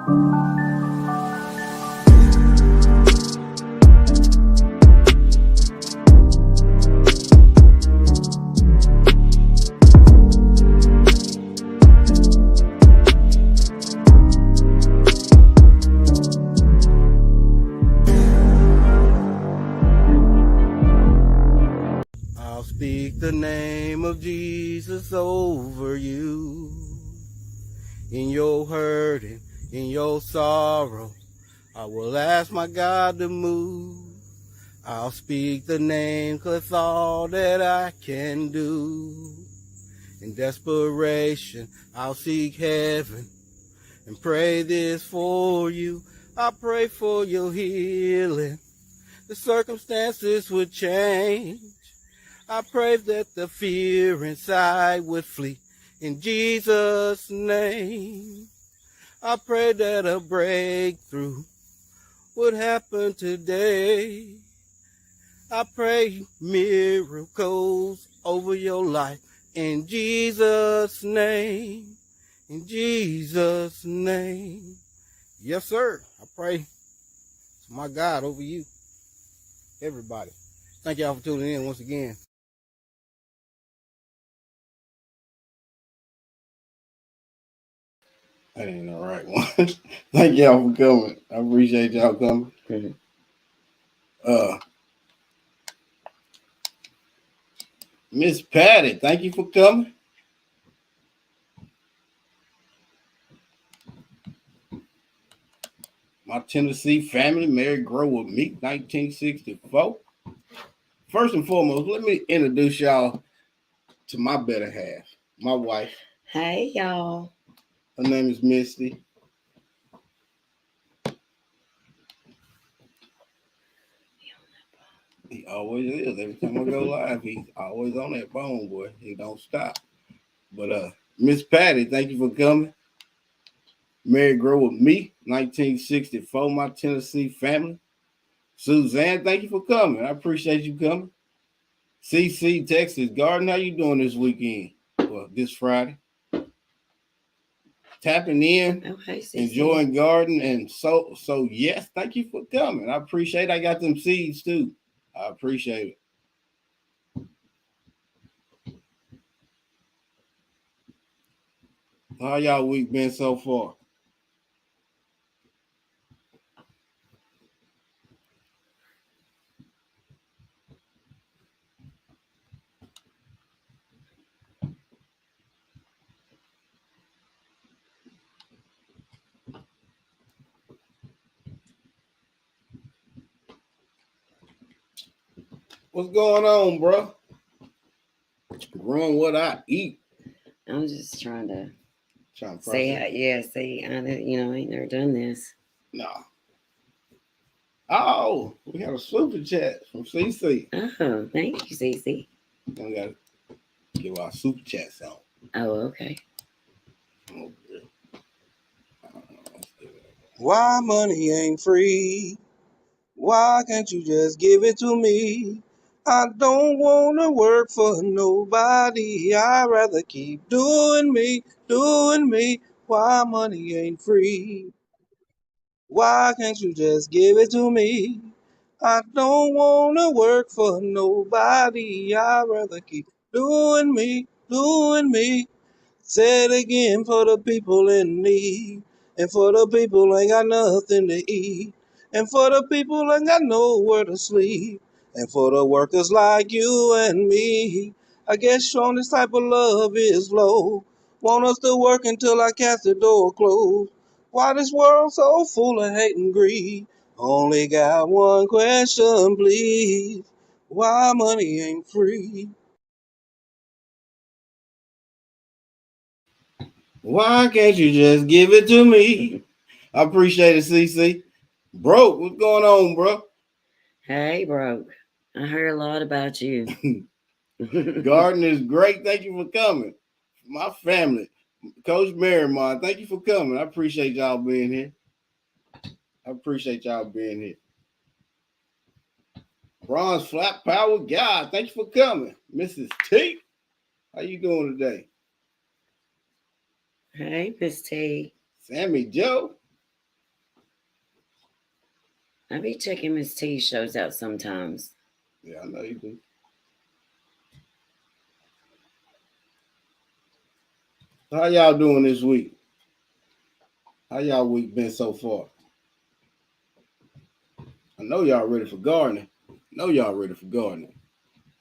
I'll speak the name of Jesus over you. In your hurting, in your sorrow, I will ask my God to move. I'll speak the name 'cause it's all that I can do. In desperation, I'll seek heaven and pray this for you. I pray for your healing. The circumstances would change. I pray that the fear inside would flee in Jesus' name. I pray that a breakthrough would happen today. I pray miracles over your life in Jesus' name. In Jesus' name. Yes, sir. I pray to my God over you, everybody. Thank y'all for tuning in once again. That ain't the right one. Thank y'all for coming. I appreciate y'all coming. Miss Patty, thank you for coming. My Tennessee family, married, grow with me, 1964. First and foremost, let me introduce y'all to my better half, my wife. Hey, y'all. Her name is Misty. He always is. Every time I go live, he's always on that phone, boy. He don't stop. But Miss Patty, thank you for coming. Married, grow with me, 1964, my Tennessee family. Suzanne, thank you for coming. I appreciate you coming. CC, Texas Garden, how you doing this weekend? Well, this Friday. Tapping in, Okay, enjoying garden, and so yes, thank you for coming. I appreciate it. I got them seeds too. I appreciate it. How y'all week been so far? What's going on, bro? Growing what I eat. I'm just trying to say how, see, I ain't never done this. No. Oh, we got a super chat from CC. Oh, thank you, CC. We got to give our super chats out. Oh, okay. Why money ain't free? Why can't you just give it to me? I don't wanna work for nobody. I'd rather keep doing me. Why money ain't free? Why can't you just give it to me? I don't wanna work for nobody. I'd rather keep doing me. Say it again for the people in need. And for the people ain't got nothing to eat. And for the people ain't got nowhere to sleep. And for the workers like you and me. I guess showing this type of love is low. Want us to work until I cast the door closed. Why this world so full of hate and greed? Only got one question, please. Why money ain't free? Why can't you just give it to me? I appreciate it, CC. Broke, what's going on, bro? Hey, Broke. I heard a lot about you. Garden is great. Thank you for coming. My family. Coach Marymont, thank you for coming. I appreciate y'all being here. Bronze Flat Power God, thank you for coming. Mrs. T, how you doing today? Hey, Miss T. Sammy Joe. I be checking Miss T shows out sometimes. Yeah, I know you do. How y'all doing this week? How y'all week been so far? I know y'all ready for gardening. I know y'all ready for gardening.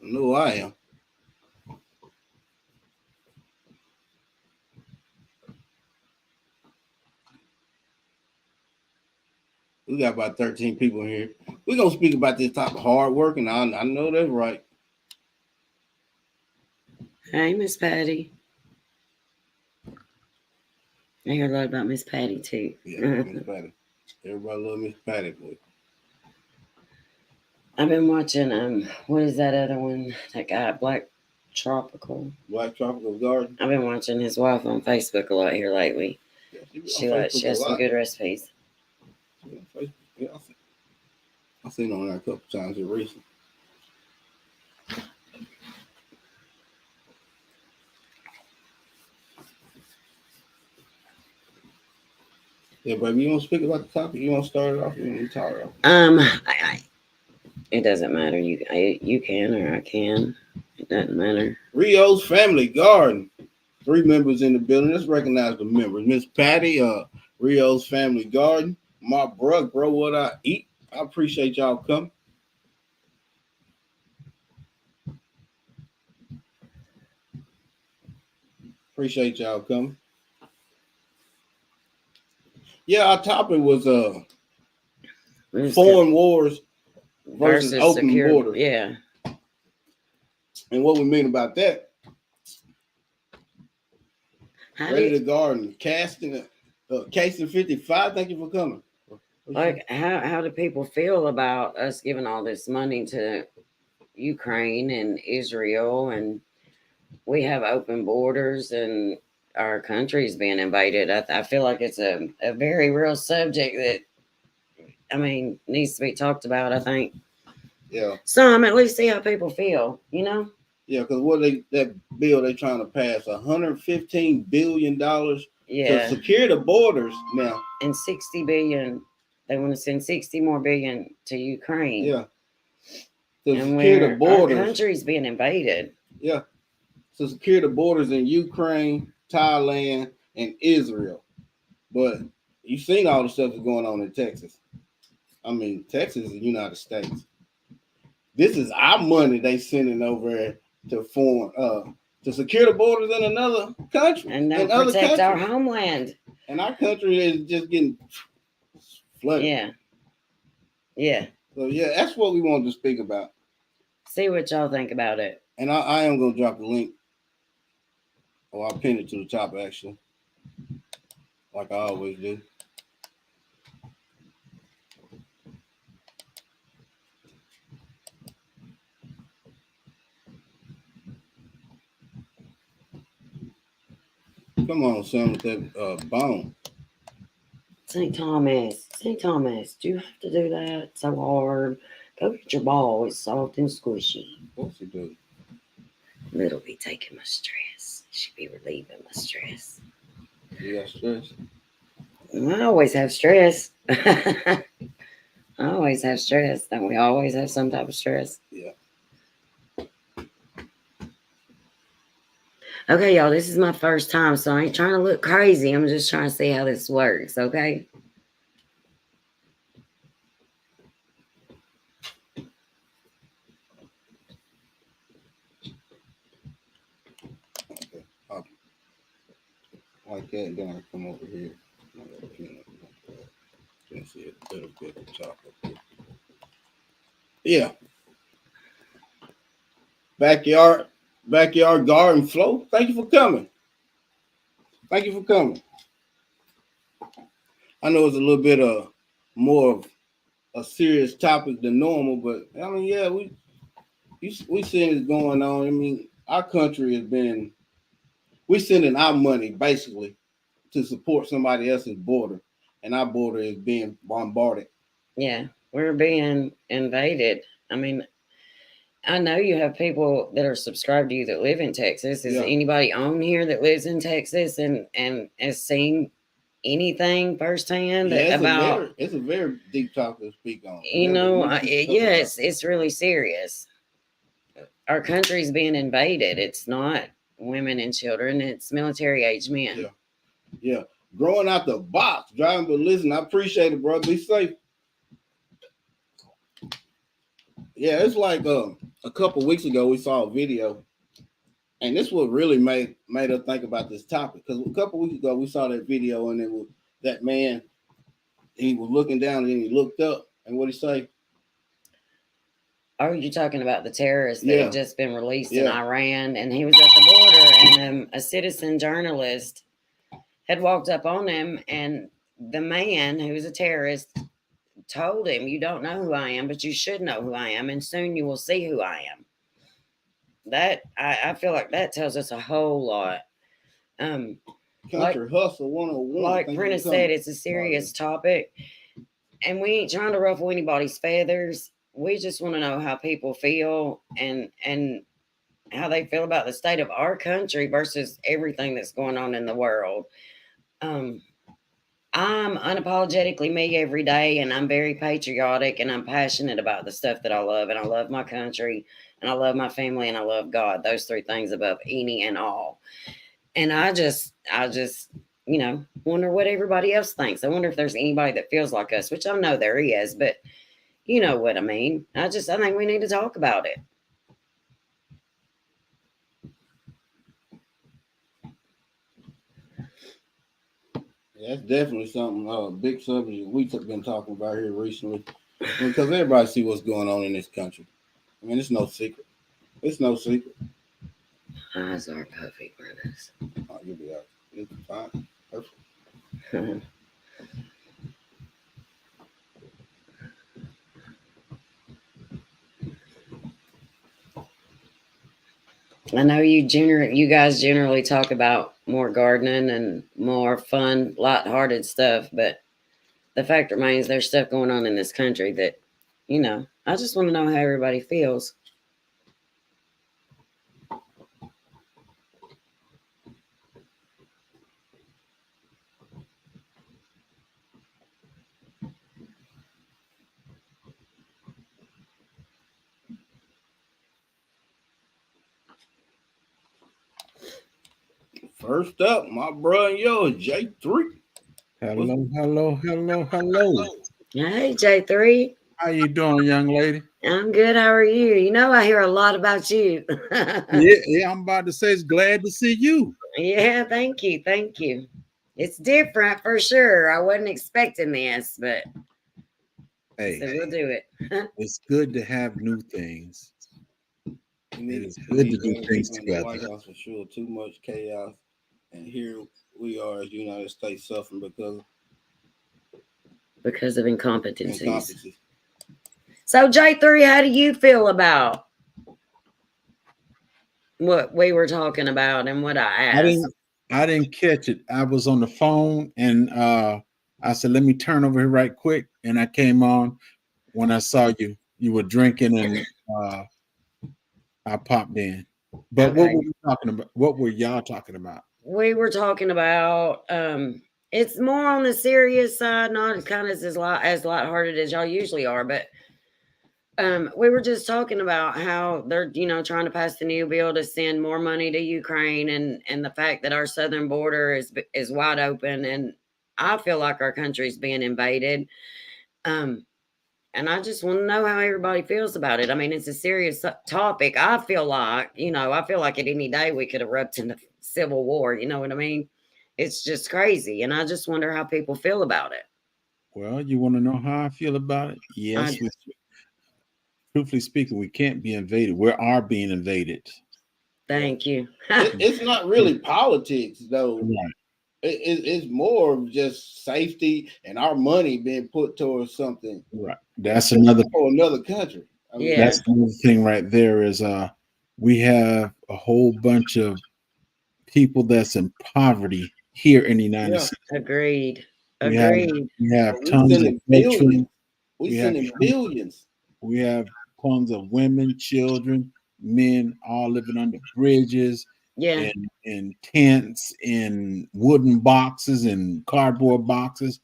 I know I am. We got about 13 people in here. We're going to speak about this topic, hard work, and I know that's right. Hey, Miss Patty. I hear a lot about Miss Patty too. Yeah, Miss Patty. Everybody love Miss Patty, boy. I've been watching what is that other one? That guy, Black Tropical. Black Tropical Garden. I've been watching his wife on Facebook a lot here lately. Yeah, She has some good recipes. Yeah, I've seen on there a couple times here recently. Yeah, baby, you want to speak about the topic? You want to start it off? You want to talk it off? It doesn't matter. You can or I can. It doesn't matter. Rio's Family Garden. 3 members in the building. Let's recognize the members. Miss Patty, Rio's Family Garden. My bro, what I eat. I appreciate y'all coming. Appreciate y'all coming. Yeah, our topic was foreign wars versus open secure borders. Yeah. And what we mean about that. Ready to garden. Casting Casing 55. Thank you for coming. Like how do people feel about us giving all this money to Ukraine and Israel, and we have open borders and our country's being invaded? I feel like it's a very real subject that needs to be talked about, I think. Yeah. At least see how people feel, you know? Yeah, because that bill they trying to pass $115 billion to secure the borders now. And 60 billion, they want to send 60 more billion to Ukraine. Yeah. To secure the borders. Our country's being invaded. Yeah. To secure the borders in Ukraine, Thailand, and Israel. But you've seen all the stuff that's going on in Texas. Texas is the United States. This is our money they sending over to form to secure the borders in another country and protect our homeland. And our country is just getting flooded. Yeah. So yeah, that's what we wanted to speak about. See what y'all think about it. And I am gonna drop the link. I'll pin it to the top actually, like I always do. Come on, son, with that bone. St. Thomas, do you have to do that so hard? Go get your ball. It's soft and squishy. Of course you do. It'll be taking my stress. It should be relieving my stress. You got stress? I always have stress. I always have stress. Don't we always have some type of stress? Yeah. Okay, y'all, this is my first time, so I ain't trying to look crazy. I'm just trying to see how this works, okay? Okay. Like that, and then I come over here. You can see a little bit of chocolate. Yeah. Backyard garden flow. Thank you for coming. I know it's a little bit more of a serious topic than normal, but yeah, we seeing it going on. Our country has been, we sending our money basically to support somebody else's border, and our border is being bombarded. Yeah, we're being invaded. I know you have people that are subscribed to you that live in Texas. Is anybody on here that lives in Texas and has seen anything firsthand Yeah, about, it's a very deep topic to speak on. you There's know, much to discuss yeah, about. it's really serious. Our country's being invaded. It's not women and children, it's military age men. Yeah, yeah. Growing out the box, driving, but listen, I appreciate it, bro. Be safe. Yeah, it's like a couple weeks ago we saw a video, and this what really made us think about this topic. Because a couple weeks ago we saw that video, and it was that man. He was looking down, and then he looked up, and what he say? Oh, you're talking about the terrorist that Yeah, had just been released in yeah. Iran, and he was at the border, and a citizen journalist had walked up on him, and the man who's a terrorist told him, "You don't know who I am, but you should know who I am, and soon you will see who I am." That I feel like that tells us a whole lot. Um, Country hustle 101. like Prentice said, it's a serious topic, and we ain't trying to ruffle anybody's feathers. We just want to know how people feel and how they feel about the state of our country versus everything that's going on in the world. Um, I'm unapologetically me every day, and I'm very patriotic, and I'm passionate about the stuff that I love, and I love my country, and I love my family, and I love God. Those three things above any and all. And I just, wonder what everybody else thinks. I wonder if there's anybody that feels like us, which I know there is, but you know what I mean. I think we need to talk about it. Yeah, that's definitely something, big subject we've been talking about here recently. Because everybody see what's going on in this country. I mean, it's no secret. It's no secret. Eyes are puffy, brothers. Oh, you'll be out. It's fine. Perfect. I know you guys generally talk about more gardening and more fun, light-hearted stuff, but the fact remains there's stuff going on in this country that, I just want to know how everybody feels. First up, my bro and yours, J3. Hello. Hey, J3. How you doing, young lady? I'm good. How are you? You know, I hear a lot about you. Yeah, I'm about to say it's glad to see you. Yeah, thank you. Thank you. It's different for sure. I wasn't expecting this, but Hey, so we'll do it. it's good to have new things. It is good to do things together. White House for sure. Too much chaos, and here we are as United States suffering because of incompetencies. incompetencies. So J3, how do you feel about what we were talking about and what I asked? I didn't catch it. I was on the phone and I said, let me turn over here right quick. And I came on when I saw you were drinking and I popped in. But Okay. what were we talking about? What were y'all talking about? We were talking about it's more on the serious side, not kind of as lighthearted as y'all usually are, but we were just talking about how they're, trying to pass the new bill to send more money to Ukraine, and the fact that our southern border is wide open, and I feel like our country's being invaded. And I just want to know how everybody feels about it. I mean, it's a serious topic. I feel like at any day we could erupt into civil war. You know what I mean? It's just crazy, and I just wonder how people feel about it. Well, you want to know how I feel about it? Yes. Truthfully speaking, we can't be invaded. We are being invaded. Thank you. It's not really politics, though. Right. It's more of just safety and our money being put towards something. Right. That's another for another country. I mean, that's another thing right there is we have a whole bunch of people that's in poverty here in the United States. Agreed. We have tons of veterans. We sending billions. We have tons of women, children, men, all living under bridges Yeah. in tents, in wooden boxes, and cardboard boxes.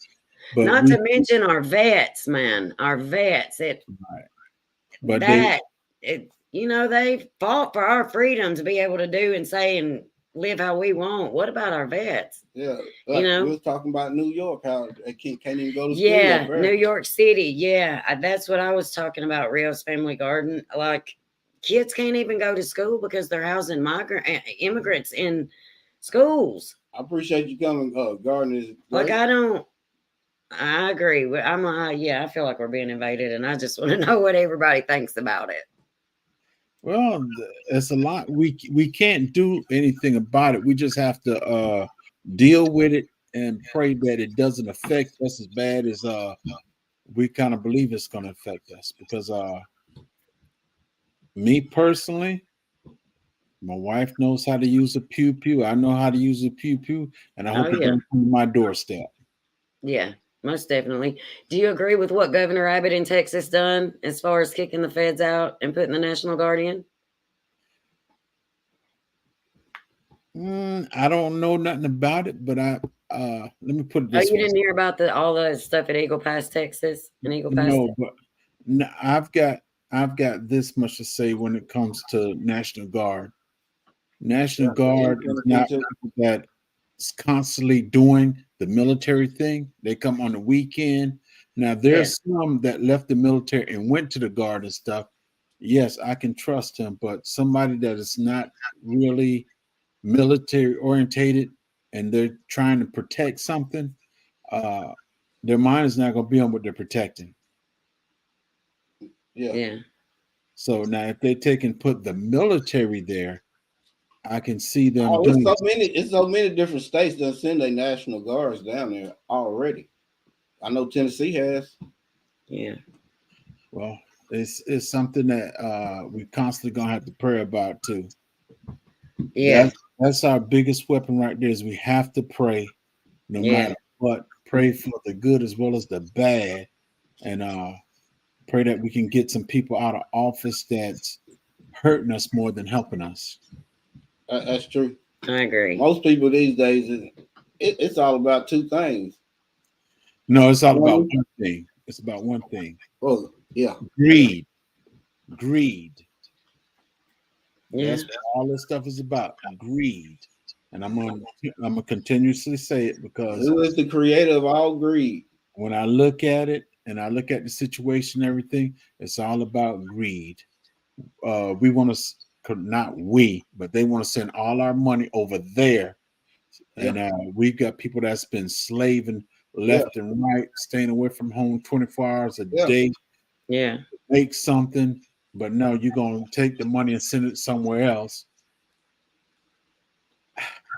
But Not we, to mention our vets, man. Our vets. but they, That they fought for our freedom to be able to do and say and live how we want. What about our vets? Yeah, You like we know? was talking about New York, how they can't even go to school Yeah, up there. New York City. Yeah, that's what I was talking about. Rio's Family Garden. Like, kids can't even go to school because they're housing immigrants in schools. I appreciate you coming. Garden is Like, great. I agree. Yeah, I feel like we're being invaded, and I just want to know what everybody thinks about it. well, it's a lot. We can't do anything about it. We just have to deal with it and pray that it doesn't affect us as bad as we kind of believe it's going to affect us. Because me personally, my wife knows how to use a pew pew. I know how to use a pew pew, and I Oh hope it yeah, don't come to my doorstep. yeah, most definitely. Do you agree with what Governor Abbott in Texas done as far as kicking the feds out and putting the National Guard in? I don't know nothing about it, but let me put it Oh, this you way. didn't hear about all the stuff at Eagle Pass, Texas, and Eagle Pass? No, but no, I've got this much to say when it comes to National Guard. National Yeah, Guard is not people that's constantly doing the military thing. They come on the weekend. Now Yeah, there's some that left the military and went to the guard and stuff. Yes, I can trust him, but somebody that is not really military orientated and they're trying to protect something, uh, their mind is not going to be on what they're protecting. yeah. yeah, So now, if they take and put the military there, I can see them Oh, doing. it's so many different states that send their National Guards down there already. I know Tennessee has. yeah, Well, it's something that we constantly gonna have to pray about too. yeah, That's our biggest weapon right there. Is we have to pray, no yeah, matter what. Pray for the good as well as the bad, and pray that we can get some people out of office that's hurting us more than helping us. That's true. I agree. Most people these days, it's all about two things. No, it's all about Money. one thing. It's about one thing. Well, yeah, Greed. Greed. Yeah, That's what all this stuff is about. Greed. And I'm gonna continuously say it because who is the creator of all greed? when I look at it and I look at the situation and everything, it's all about greed. We want to not we, but they want to send all our money over there. Yeah, And we've got people that's been slaving yeah, left and right, staying away from home 24 hours a yeah, day, yeah, make something, but no, you're gonna take the money and send it somewhere else.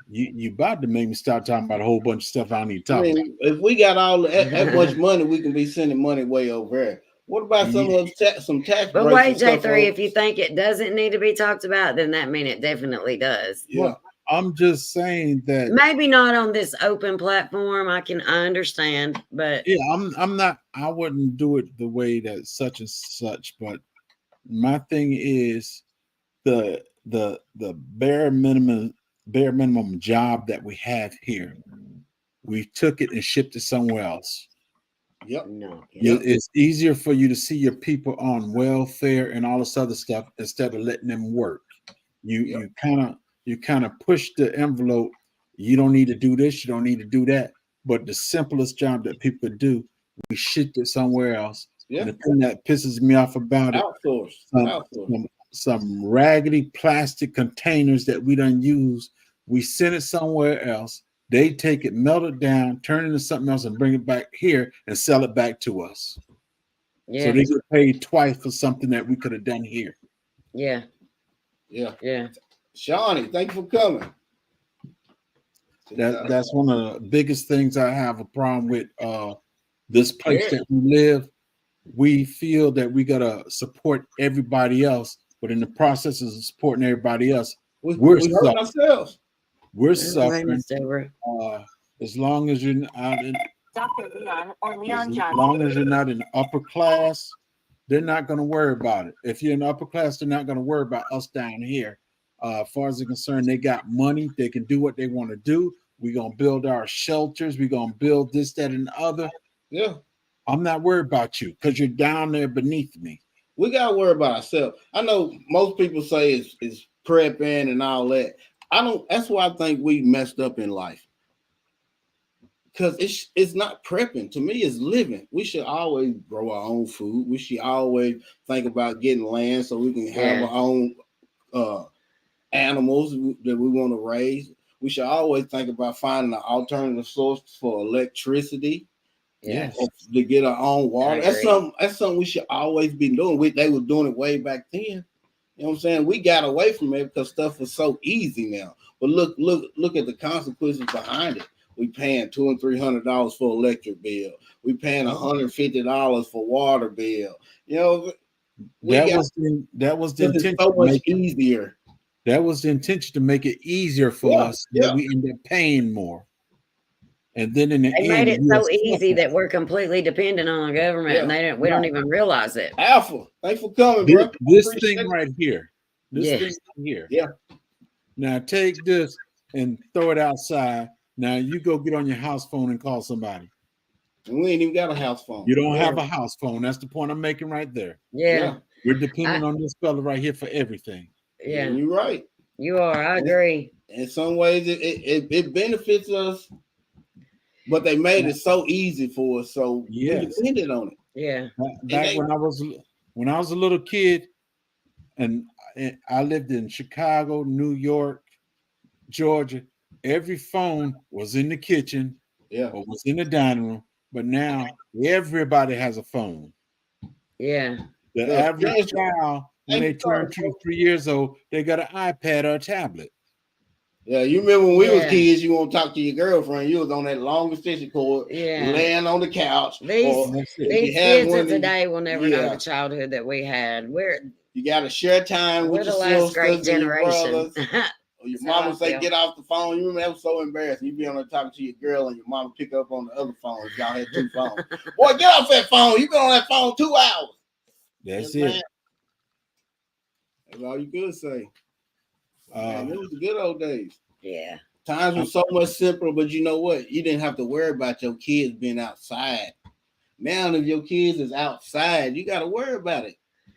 You about to make me start talking about a whole bunch of stuff I don't need to I talk about. mean, if we got all that much money, we can be sending money way over there. What about some Yeah, of some tax but breaks wait, and stuff? J3, if you think it doesn't need to be talked about, then that means it definitely does. Yeah, well, I'm just saying that. Maybe not on this open platform. I understand, but Yeah, I'm not. I wouldn't do it the way that such and such. But my thing is the bare minimum job that we have here. We took it and shipped it somewhere else. yep, no, yep, It's easier for you to see your people on welfare and all this other stuff instead of letting them work. You yep, you kind of you kind of push the envelope. You don't need to do this. You don't need to do that. But the simplest job that people could do, we shipped it somewhere else. And yeah. the thing that pisses me off about it, Outsource, some outsource. some raggedy plastic containers that we don't use, we send it somewhere else. They take it, melt it down, turn it into something else, and bring it back here and sell it back to us. So yeah, they get paid twice for something that we could have done here. yeah, Yeah, yeah, Shawnee, thank you for coming. That's one of the biggest things I have a problem with. This place Yeah, that we live, we feel that we gotta support everybody else, but in the process of supporting everybody else, we're we hurting suffering. ourselves. We're all right, suffering. Miss Deborah. Uh, as long as you're not in, Dr. Leon or Leon as Johnson. long as you're not in the upper class, they're not going to worry about it. If you're in the upper class, they're not going to worry about us down here. As far as they're concerned, they got money. They can do what they want to do. We're going to build our shelters. We're going to build this, that, and the other. Yeah. I'm not worried about you because you're down there beneath me. We got to worry about ourselves. I know most people say it's prepping and all that. That's why I think we messed up in life. Because it's not prepping. To me, it's living. We should always grow our own food. We should always think about getting land so we can have our own animals that we want to raise. We should always think about finding an alternative source for electricity. Yes. To get our own water. That's something we should always be doing. They were doing it way back then. You know what I'm saying? We got away from it because stuff was so easy now. But look at the consequences behind it. We paying $200 and $300 for electric bill. We paying $150 for water bill. You know, that was the intention. So much easier. That was the intention to make it easier for us. That we end up paying more. And then in the end, made it so easy that we're completely dependent on the government, and we don't even realize it. Alpha, thanks for coming, bro. This thing right here. This thing right here. Yeah. Now take this and throw it outside. Now you go get on your house phone and call somebody. And we ain't even got a house phone. You don't have a house phone. That's the point I'm making right there. Yeah. We're dependent on this fella right here for everything. Yeah. You're right. You are. I agree. In some ways, it benefits us, but they made it so easy for us, so we depended on it. Yeah. Back when I was a little kid, and I lived in Chicago, New York, Georgia, every phone was in the kitchen, or was in the dining room. But now everybody has a phone. Yeah. The average child, when they turn 2 to 3 years old, they got an iPad or a tablet. Yeah, you remember when we was kids, you want to talk to your girlfriend, you was on that long extension cord, laying on the couch. These kids of today will never know the childhood that we had. You got to share time with your last great generation. Your mama say, get off the phone. You remember that was so embarrassing. You be on there talking to your girl and your mama pick up on the other phone. Y'all had 2 phones. Boy, get off that phone. You been on that phone 2 hours. That's it. That's all you could say. Man, it was the good old days. Yeah. Times were so much simpler, but you know what? You didn't have to worry about your kids being outside. Now, if your kids is outside, you got to worry about it.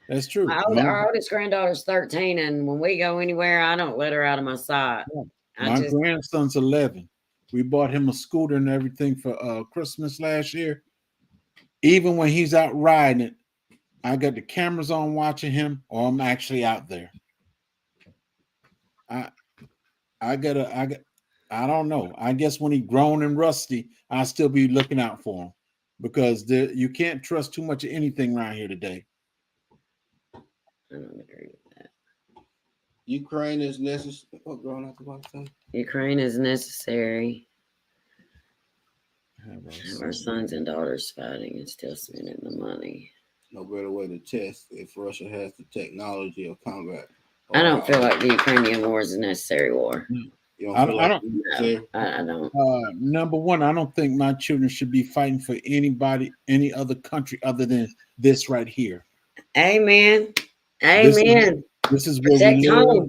That's true. Our oldest granddaughter's 13, and when we go anywhere, I don't let her out of my sight. My grandson's 11. We bought him a scooter and everything for Christmas last year. Even when he's out riding it, I got the cameras on watching him, or I'm actually out there. I don't know. I guess when he's grown and rusty, I'll still be looking out for him, because you can't trust too much of anything around here today. I don't agree with that. Ukraine is necessary. What growing up about to say? Ukraine is necessary. Have our sons and daughters fighting and still spending the money. No better way to test if Russia has the technology of combat. I don't feel like the Ukrainian war is a necessary war. I don't. Number one, I don't think my children should be fighting for any other country other than this right here. Amen. Amen. This is where we live.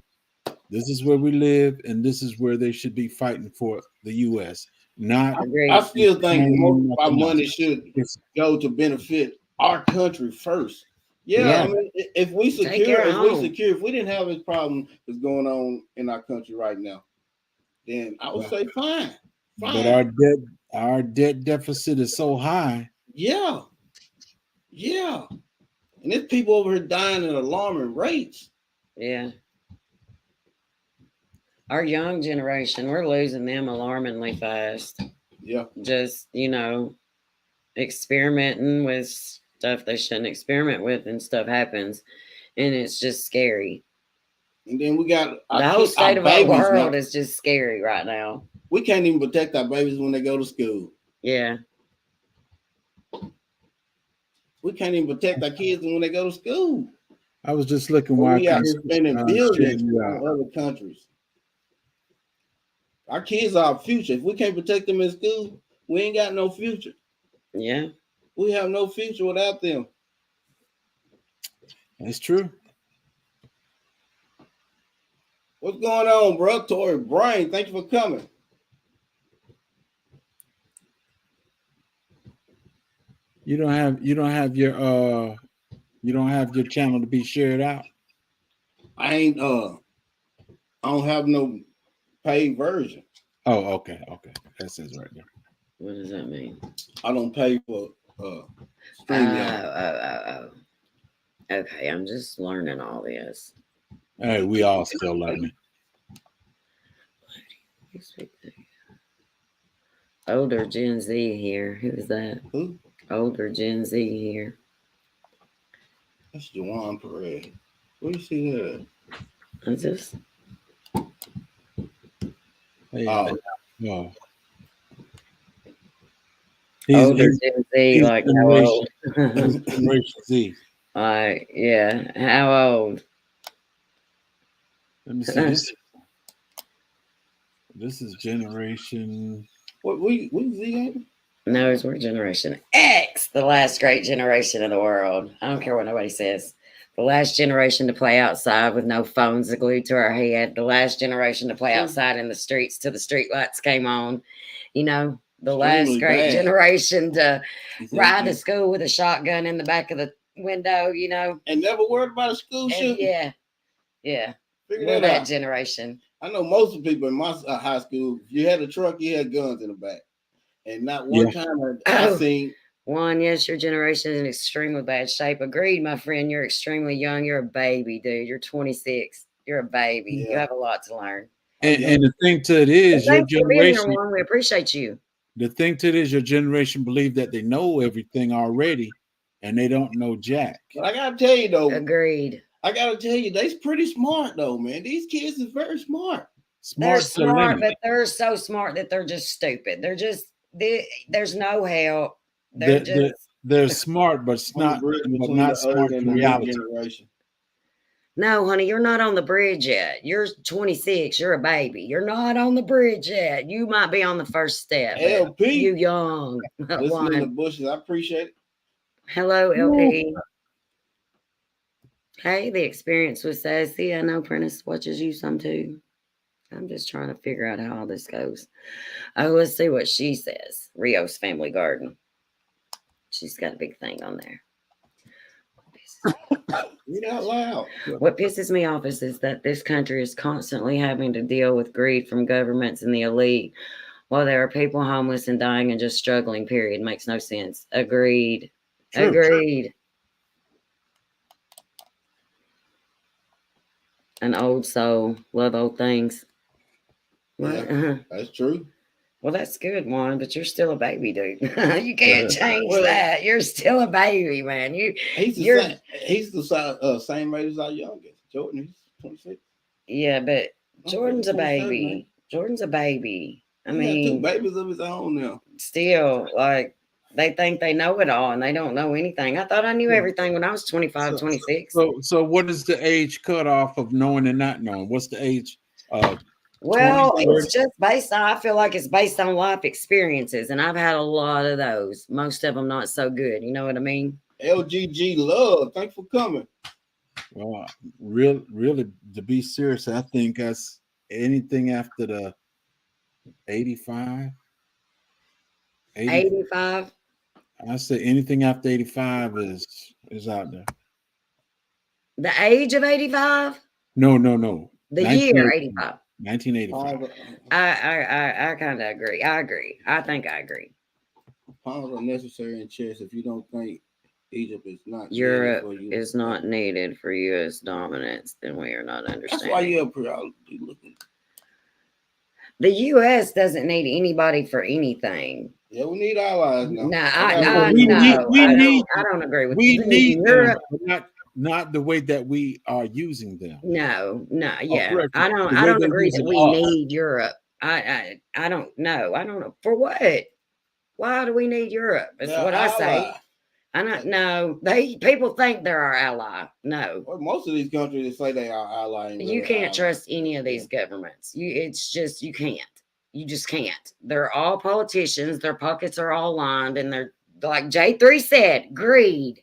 This is where we live, and this is where they should be fighting for the U.S. I still think most of our money should go to benefit our country first. Yeah. I mean, if we didn't have this problem that's going on in our country right now, then I would say fine. But our debt deficit is so high. Yeah. And there's people over here dying at alarming rates. Yeah. Our young generation, we're losing them alarmingly fast. Yeah. Just, experimenting with stuff they shouldn't experiment with, and stuff happens. And it's just scary. And then we got the whole state of our world is just scary right now. We can't even protect our babies when they go to school. Yeah. We can't even protect our kids when they go to school. I was just looking why we are spending billions in other countries. Our kids are our future. If we can't protect them in school, we ain't got no future. Yeah. We have no future without them. That's true. What's going on, bro? Tori Brain, thank you for coming. You don't have your channel to be shared out. I don't have no paid version. Oh, okay. That says right there. What does that mean? I don't pay for StreamYard. Oh. Okay, I'm just learning all this. Hey, we all still learning. Older Gen Z here. Who is that? Who? Older Gen Z here. That's Juwan Perez. Where you see that? I just. Hey, Oh. Older Gen Z, like how old? Generation Z. Yeah. How old? Let me see. This is generation. What Z? No, we're Generation X, the last great generation in the world. I don't care what nobody says. The last generation to play outside with no phones glued to our head. The last generation to play outside in the streets till the street lights came on. You know, the last great generation to ride to school with a shotgun in the back of the window, you know. And never worried about a school shooting. Yeah. We're that generation. I know most of the people in my high school, if you had a truck, you had guns in the back. And not one time I seen. One, yes, your generation is in extremely bad shape. Agreed, my friend. You're extremely young. You're a baby, dude. You're 26. You're a baby. Yeah. You have a lot to learn. And the thing to it is, your generation. We appreciate you. The thing to it is, your generation believe that they know everything already, and they don't know jack. But I gotta tell you though. Agreed. I gotta tell you, they're pretty smart though, man. These kids is very smart. They're smart, but they're so smart that they're just stupid. There's no help. They're smart, but it's not smart in reality. Generation. No, honey, you're not on the bridge yet. You're 26. You're a baby. You're not on the bridge yet. You might be on the first step. LP, you young. Listening in the bushes, I appreciate it. Hello, LP. Hey, the experience was sassy. I know Prentice watches you some too. I'm just trying to figure out how all this goes. Oh, let's see what she says. Rio's Family Garden. She's got a big thing on there. Read out loud. What pisses me off is that this country is constantly having to deal with greed from governments and the elite, while there are people homeless and dying and just struggling, period. Makes no sense. Agreed. True. Agreed. An old soul. Love old things. Yeah, that's true. Well, that's good, Juan, but you're still a baby, dude. You can't change that. You're still a baby, man. He's the same age as our youngest. Jordan, he's 26. Yeah, but Jordan's a baby. Jordan's a baby. I mean, 2 babies of his own now. Still, like, they think they know it all and they don't know anything. I thought I knew everything when I was 25, 26. So what is the age cutoff of knowing and not knowing? What's the age of? Well, it's just I feel like it's based on life experiences, and I've had a lot of those. Most of them not so good. You know what I mean? LGG Love, thanks for coming. Well, really, to be serious, I think that's anything after the 85. 85. I say anything after 85 is out there. The age of 85? No. The year 85. 1985. I kind of agree. I think I agree. Pawns are necessary in chess if you don't think Egypt is not Europe is not needed for U.S. dominance, then we are not understanding. That's why you're periodically looking. The U.S. doesn't need anybody for anything. Yeah, we need allies now. I don't agree with we need Europe. Them, not the way that we are using them. No, yeah. I don't agree that we need Europe. I don't know. I don't know. For what? Why do we need Europe? That's what I say. People think they're our ally. No. Well, most of these countries say they are our ally. You can't trust any of these governments. You can't. You just can't. They're all politicians. Their pockets are all lined, and they're like J3 said, greed.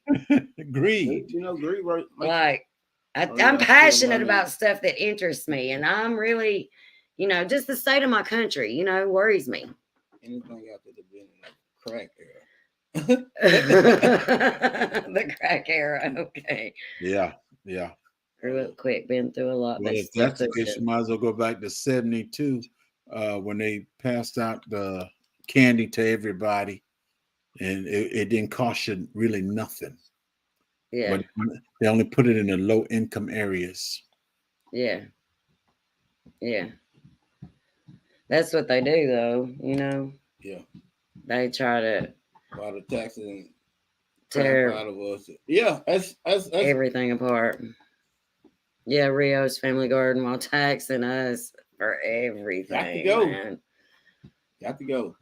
Greed. You know, greed, right? Like, I'm passionate about stuff that interests me, and I'm really, just the state of my country, worries me. Anything after the beginning of crack era. The crack era. Okay. Yeah. Grew up quick, been through a lot. Well, if that's the case, you might as well go back to 72, when they passed out the candy to everybody, and it didn't cost you really nothing. Yeah. But they only put it in the low income areas. Yeah. That's what they do, though. Yeah. They try to While the taxes and tear out of us. Yeah, that's everything apart. Yeah, Rio's Family Garden while taxing us for everything. Got to go. Man. Got to go.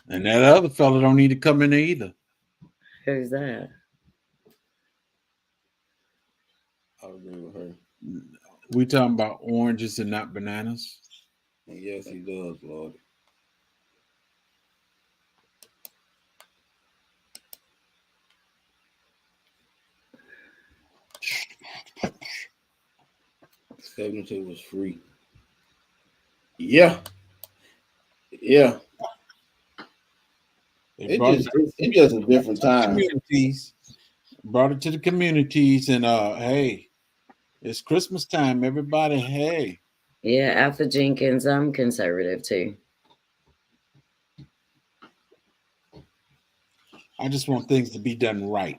And that other fella don't need to come in there either. Who's that? I agree with her. We talking about oranges and not bananas. And yes, he does, Lord. $72 was free. Yeah. It's just a different time. Communities brought it to the communities, and hey, it's Christmas time. Everybody, hey. Yeah, Alpha Jenkins. I'm conservative too. I just want things to be done right.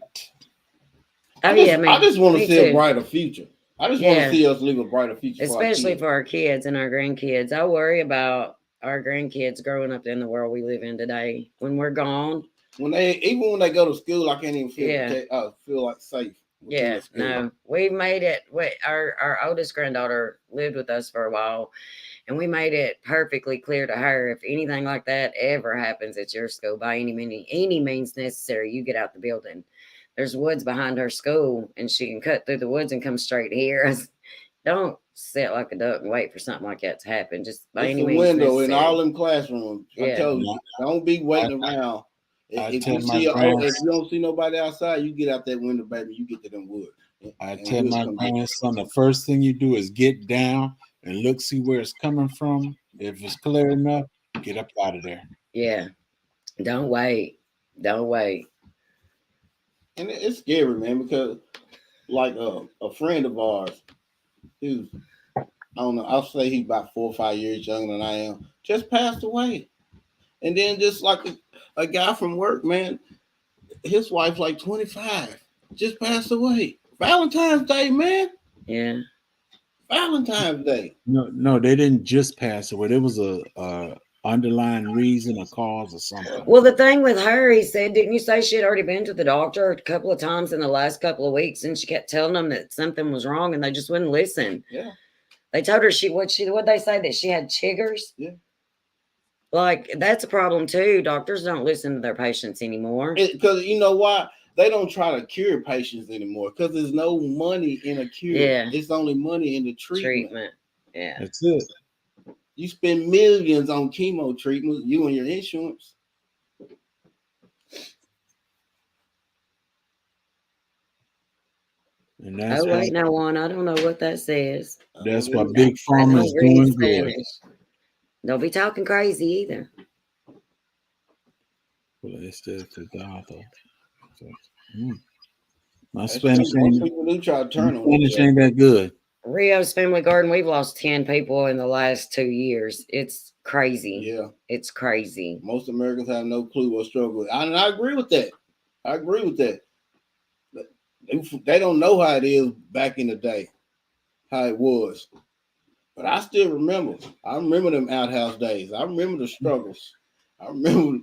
I just want to see a brighter future. I just want to see us live a brighter future, especially for our kids and our grandkids. I worry about our grandkids growing up in the world we live in today. When we're gone, when they go to school, I can't even feel like safe. Yeah, no, we made it. Our oldest granddaughter lived with us for a while, and we made it perfectly clear to her, if anything like that ever happens at your school by any means necessary, you get out the building. There's woods behind her school, and she can cut through the woods and come straight here. Don't sit like a duck and wait for something like that to happen. Just by any means window necessary. In all them classrooms. Yeah. I told you, don't be waiting around. If you don't see nobody outside, you get out that window, baby. You get to them woods. I tell my grandson, the first thing you do is get down and look, see where it's coming from. If it's clear enough, get up out of there. Yeah. Don't wait. And it's scary, man, because like a friend of ours, who's, I don't know, I'll say he's about 4 or 5 years younger than I am, just passed away. And then just like a guy from work, man, his wife's like 25, just passed away. Valentine's Day, man. Yeah. Valentine's Day. No, they didn't just pass away. There was a underlying reason, a cause, or something. Well, the thing with her, he said, didn't you say she had already been to the doctor a couple of times in the last couple of weeks, and she kept telling them that something was wrong, and they just wouldn't listen. Yeah. They told her what they say, that she had chiggers. Yeah. Like, that's a problem too. Doctors don't listen to their patients anymore. Because you know why? They don't try to cure patients anymore because there's no money in a cure. Yeah. It's only money in the treatment. Yeah. That's it. You spend millions on chemo treatment, you and your insurance. And that's wait, now one. I don't know what that says. That's why Big Pharma is doing good. Don't be talking crazy either. My Spanish ain't that good. Rio's Family Garden, we've lost 10 people in the last 2 years. It's crazy. Yeah. It's crazy. Most Americans have no clue what struggle with. And I agree with that. They don't know how it is back in the day, how it was. But I still remember. I remember them outhouse days. I remember the struggles. I remember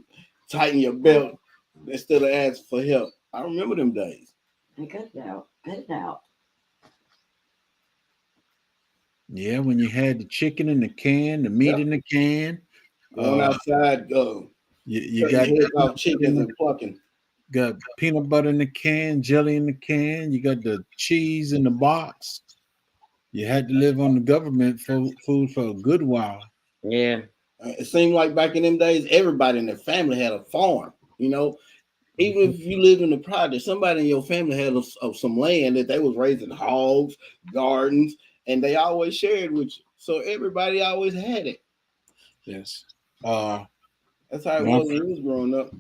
tightening your belt instead of asking for help. I remember them days. Cut it out. Cut it out. Yeah, when you had the chicken in the can, the meat in the can. Going outside, you got chickens and plucking. Got peanut butter in the can, jelly in the can. You got the cheese in the box. You had to live on the government food for a good while. Yeah. It seemed like back in them days, everybody in their family had a farm. You know, Even if you live in the project, somebody in your family had of some land that they was raising hogs, gardens, and they always shared with you. So everybody always had it. Yes. That's how it My, was when we was growing up.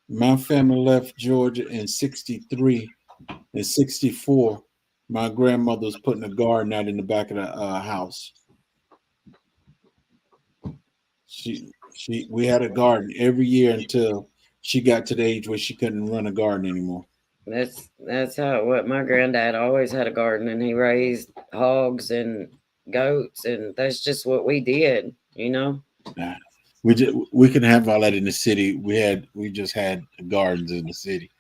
my family left Georgia in 63. In 64, my grandmother was putting a garden out in the back of the house. We had a garden every year until she got to the age where she couldn't run a garden anymore. That's how what my granddad always had a garden, and he raised hogs and goats, and that's just what we did, you know. Nah, we can have all that in the city. We just had gardens in the city.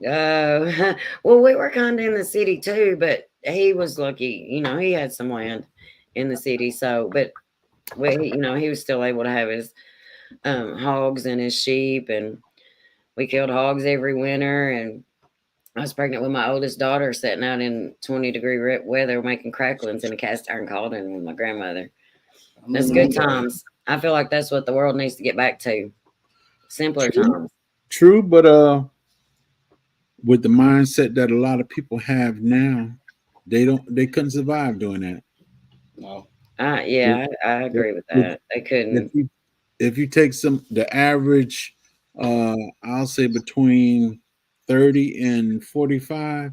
Well, we were kind of in the city too, but he was lucky, you know. He had some land in the city, so but you know, he was still able to have his hogs and his sheep, and we killed hogs every winter. And I was pregnant with my oldest daughter, sitting out in 20-degree weather, making cracklings in a cast iron cauldron with my grandmother. I That's remember good them days. times. I feel like that's what the world needs to get back to. Simpler True, times. true, but with the mindset that a lot of people have now, they couldn't survive doing that. No. Yeah, I agree with If, that. They if couldn't. you if you take the average, I'll say between 30 and 45,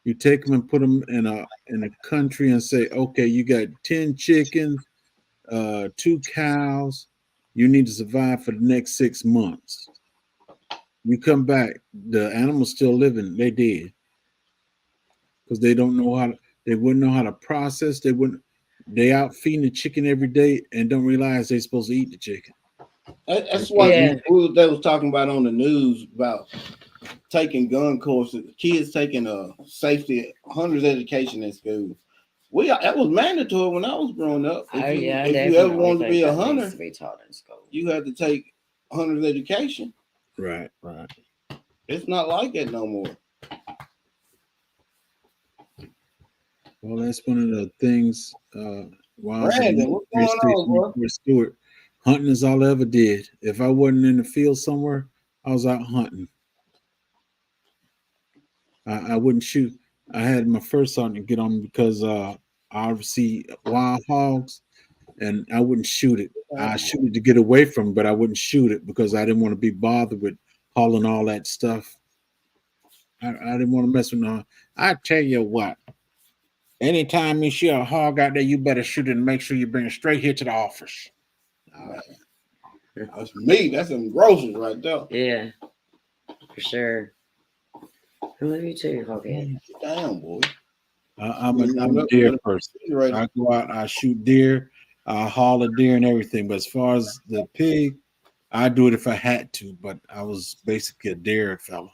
you take them and put them in a country and say, okay, you got 10 chickens, 2 cows, you need to survive for the next 6 months. You come back, the animal's still living, they dead because they don't know how to, they wouldn't know how to process, they out feeding the chicken every day and don't realize they're supposed to eat the chicken. That's why You- Yeah, they was talking about on the news about taking gun courses, kids taking a safety hunters education in school. That was mandatory when I was growing up. oh yeah, I If you ever definitely wanted to think be a that needs to hunter, be taught in school. you had to take hunters education. right, right. It's not like that no more. Well, that's one of the things. While I was in the Brandon, what's military going on, station bro? before Stewart, hunting is all I ever did. If I wasn't in the field somewhere, I was out hunting. I wouldn't shoot. I had my first sergeant get on me because I would see wild hogs and I wouldn't shoot it. I shoot it to get away from, it, but I wouldn't shoot it because I didn't want to be bothered with hauling all that stuff. I didn't want to mess with no. I tell you what, anytime you see a hog out there, you better shoot it and make sure you bring it straight here to the office. All Man, right. that's me. That's some groceries right there. Yeah, for sure. I love you too, Hoghead. Get down, boy. I'm a deer person. I go out, I shoot deer, I haul a deer and everything. But as far as the pig, I do it if I had to. But I was basically a deer fella.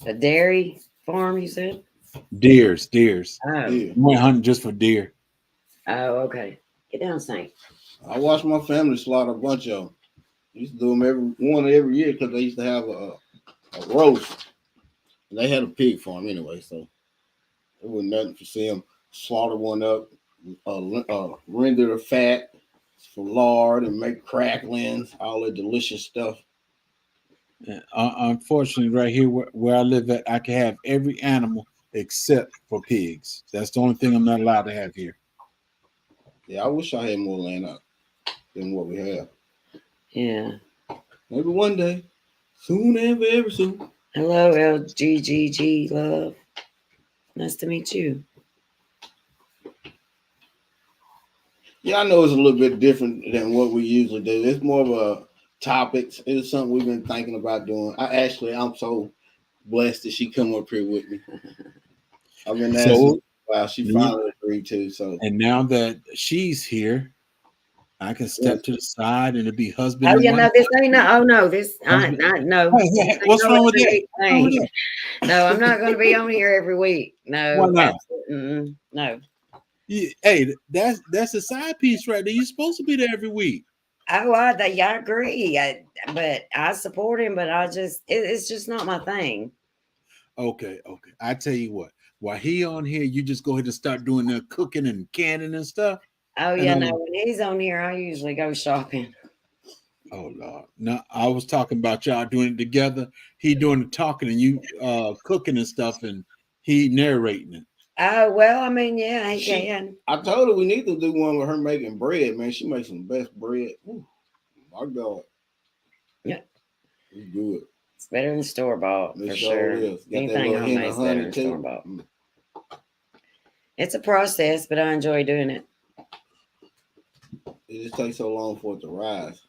A dairy farm, you said? Deers. Oh, Yeah. I went hunting just for deer. oh, okay. Get down, Saint. I watched my family slaughter a bunch of them. Used to do them every year because they used to have a roast. They had a pig farm anyway, so it was nothing to see them slaughter one up, render the fat for lard and make cracklings, all the delicious stuff. Unfortunately, right here where I live at, I can have every animal except for pigs. That's the only thing I'm not allowed to have here. Yeah, I wish I had more land out than what we have. Yeah. Maybe one day, soon and very soon. Hello, LGGG love. Nice to meet you. Yeah, I know it's a little bit different than what we usually do. It's more of a topics. It's something we've been thinking about doing. I'm so blessed that she come up here with me. I've been asking. So, Wow, she finally agreed to. So and now that she's here, I can yeah. step to the side and it'll be husband Oh, and yeah, wife. no, this ain't no. Oh, no, this. Husband. No. Hey, This hey, ain't what's no wrong with every that? week What's wrong with thing. that? No, I'm not going to be on here every week. Why No, not? absolutely. No. Hey, that's a side piece right there. You're supposed to be there every week. Oh, I agree. But I support him, but it's just not my thing. Okay. I tell you what. While he on here, you just go ahead and start doing the cooking and canning and stuff. Oh, And yeah, no, when he's on here, I usually go shopping. Oh Lord. No, I was talking about y'all doing it together. He doing the talking and you cooking and stuff and he narrating it. Oh well, I mean, yeah, he She- can. I told her we need to do one with her making bread, man. She makes some best bread. Ooh, my God. Yeah. It's good. It's better than store bought It for sure sure. is. Got that Anything little hint homemade of is better honey than too. store bought. It's a process, but I enjoy doing it. It just takes so long for it to rise.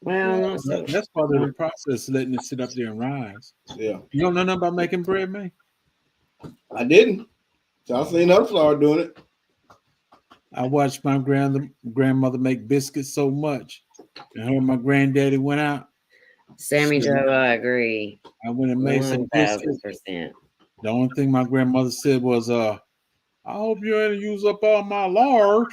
Well, Well, not so. that's part of the process, letting it sit up there and rise. Yeah. You don't know nothing about making bread, man? I didn't. So I seen her start doing it. I watched my grandmother make biscuits so much. And her and my granddaddy went out. Sammy Shit, Joe, I agree. I went and made some biscuits. 1000%. The only thing my grandmother said was, I hope you ain't use up all my lard.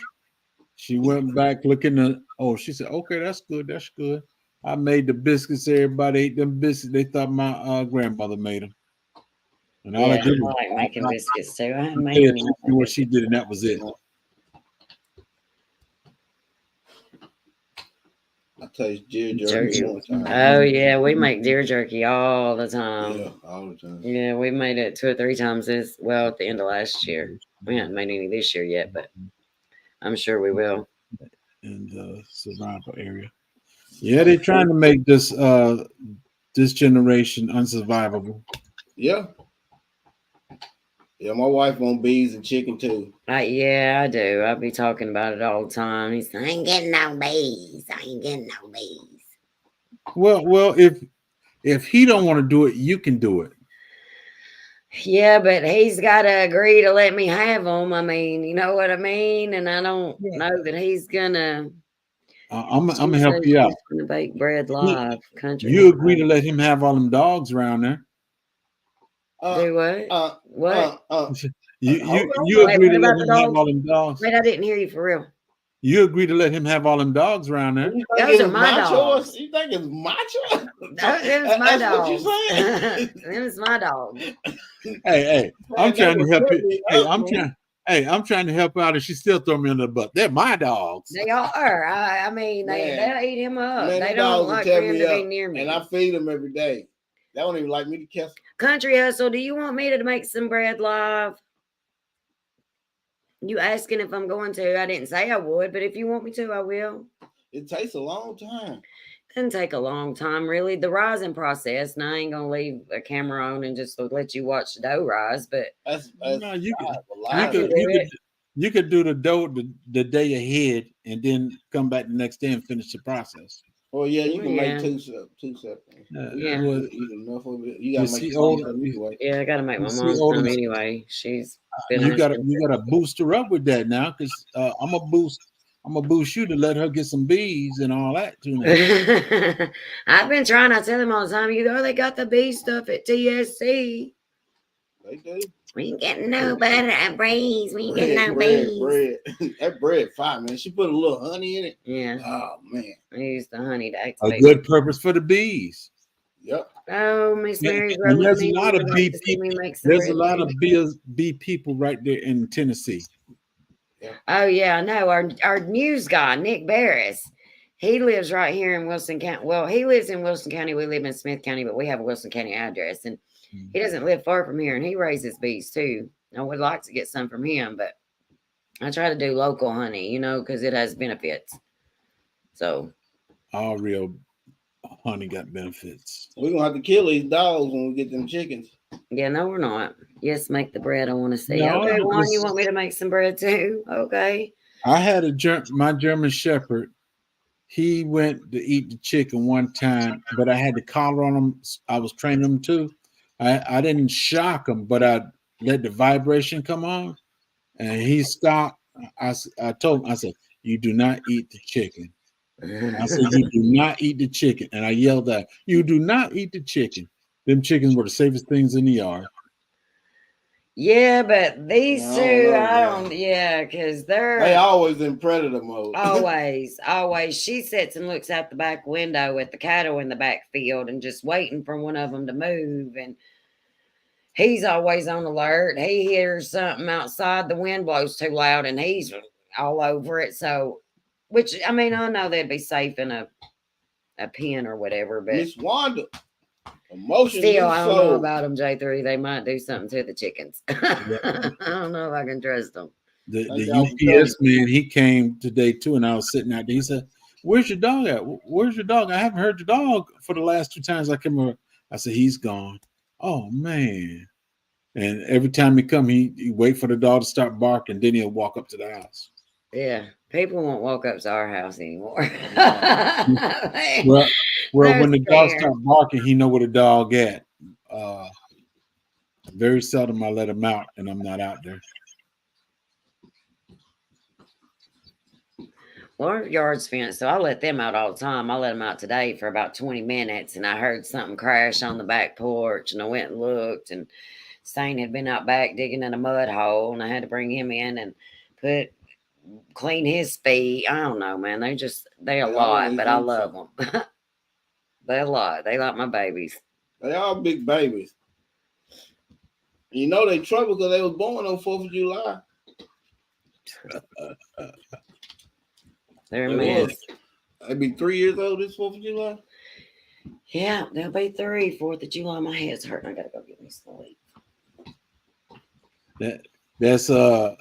She went back looking at, oh, she said, okay, that's good. That's good. I made the biscuits. Everybody ate them biscuits. They thought my grandmother made them. And all Yeah, I did I was like making biscuits too. I haven't I made pay any attention to what she biscuits. did, and that was it. I taste deer Jerky. jerky one time. Oh yeah, we make deer jerky all the time. Yeah, all the time. Yeah, we made it 2 or 3 times at the end of last year. We haven't made any this year yet, but I'm sure we will. In the survival area. Yeah, they're trying to make this generation unsurvivable. Yeah. Yeah, my wife want bees and chicken too. Yeah, I do. I be talking about it all the time. He's like, I ain't getting no bees. I ain't getting no bees. Well, if he don't want to do it, you can do it. Yeah, but he's got to agree to let me have them. I mean, you know what I mean? And I don't know that he's gonna. I'm gonna help you out. She's gonna bake bread live. Country. You agree to let him have all them dogs around there? Do what? What? You Wait, agree what to let about the him have dogs? all them dogs? Wait, I didn't hear you for real. You agree to let him have all them dogs around there? You think Those are it's my dogs. choice? You think it's my choice? Them's my That's dogs. what you saying? Them's my dogs. Hey, I'm Man, trying they to help would you. put me Hey, up, man. I'm trying to help out, and she still throw me under the butt. They're my dogs. They are. I mean, Man. they'll eat him up. Man, They them don't dogs will like tear for him me to be up, near me. and I feed them every day. They don't even like me to kiss them. Country Hustle, do you want me to make some bread live? You asking if I'm going to? I didn't say I would, but if you want me to, I will. It takes a long time. Doesn't take a long time, really. The rising process, and I ain't gonna leave a camera on and just let you watch the dough rise, but That's No, you I could do it. you could do the dough the day ahead, and then come back the next day and finish the process. Well, yeah, you can make Yeah. two separate. Yeah. Well, Eat enough of it. You you gotta make see, some old, of it anyway. Yeah, I gotta make my you see, mom old, some anyway. She's been you asking. gotta boost her up with that now, because I'm gonna boost you to let her get some bees and all that too. Now. I've been trying to tell him all the time, you know, they got the bee stuff at TSC. They do. We ain't getting no better at bees. We ain't getting no bread. bees. That bread fine, man. She put a little honey in it. Yeah. Oh man. I use the honey to A activate. good purpose for the bees. Yep. Oh, Miss Mary's And rolling there's me. a lot of Would like bee to see me people. make some There's a bread lot too. of bee people right there in Tennessee. Oh yeah, I know. Our news guy, Nick Barris, he lives right here in Wilson County. Well, he lives in Wilson County. We live in Smith County, but we have a Wilson County address, and he doesn't live far from here, and he raises bees too. I would like to get some from him, but I try to do local honey, you know, because it has benefits. So All real honey got benefits. We're gonna have to kill these dogs when we get them chickens. yeah, no, we're not. Yes, make the bread. I want to see. No, Okay, Juan, you it's- want me to make some bread too? Okay. I had my German Shepherd. He went to eat the chicken one time, but I had the collar on him. I was training him too. I didn't shock him, but I let the vibration come on, and he stopped. I told him, I said, "You do not eat the chicken." I said, "You do not eat the chicken," and I yelled out, "You do not eat the chicken." Them chickens were the safest things in the yard. Yeah, but these I don't two, know, I man. don't. Yeah, because they're They always in predator mode. always. She sits and looks out the back window at the cattle in the backfield and just waiting for one of them to move. And he's always on alert. He hears something outside, the wind blows too loud, and he's all over it. So, which I mean, I know they'd be safe in a a pen or whatever. But Miss Wanda, emotion still, is I don't know soul. about them, J3. They might do something to the chickens. I don't know if I can trust them. The Thank y'all for coming. UPS man, he came today too, and I was sitting out there. He said, "Where's your dog at? Where's your dog? I haven't heard your dog for the last 2 times I came over." I said, "He's gone." Oh man! And every time he come, he wait for the dog to start barking, then he'll walk up to the house. Yeah, people won't walk up to our house anymore. Well, They're when the dog scared. start barking, he know where the dog at. Very seldom I let him out, and I'm not out there. Well, our yard's fenced, so I let them out all the time. I let them out today for about 20 minutes, and I heard something crash on the back porch, and I went and looked, and Stain had been out back digging in a mud hole, and I had to bring him in and clean his feet. I don't know, man. They a lot, but I love them. They a lot. They like my babies. They all big babies. You know they trouble because they was born on 4th of July. They're a They mess. They be 3 years old this 4th of July. Yeah, they'll be 3, 4th of July. My head's hurting. I gotta go get me sleep. That's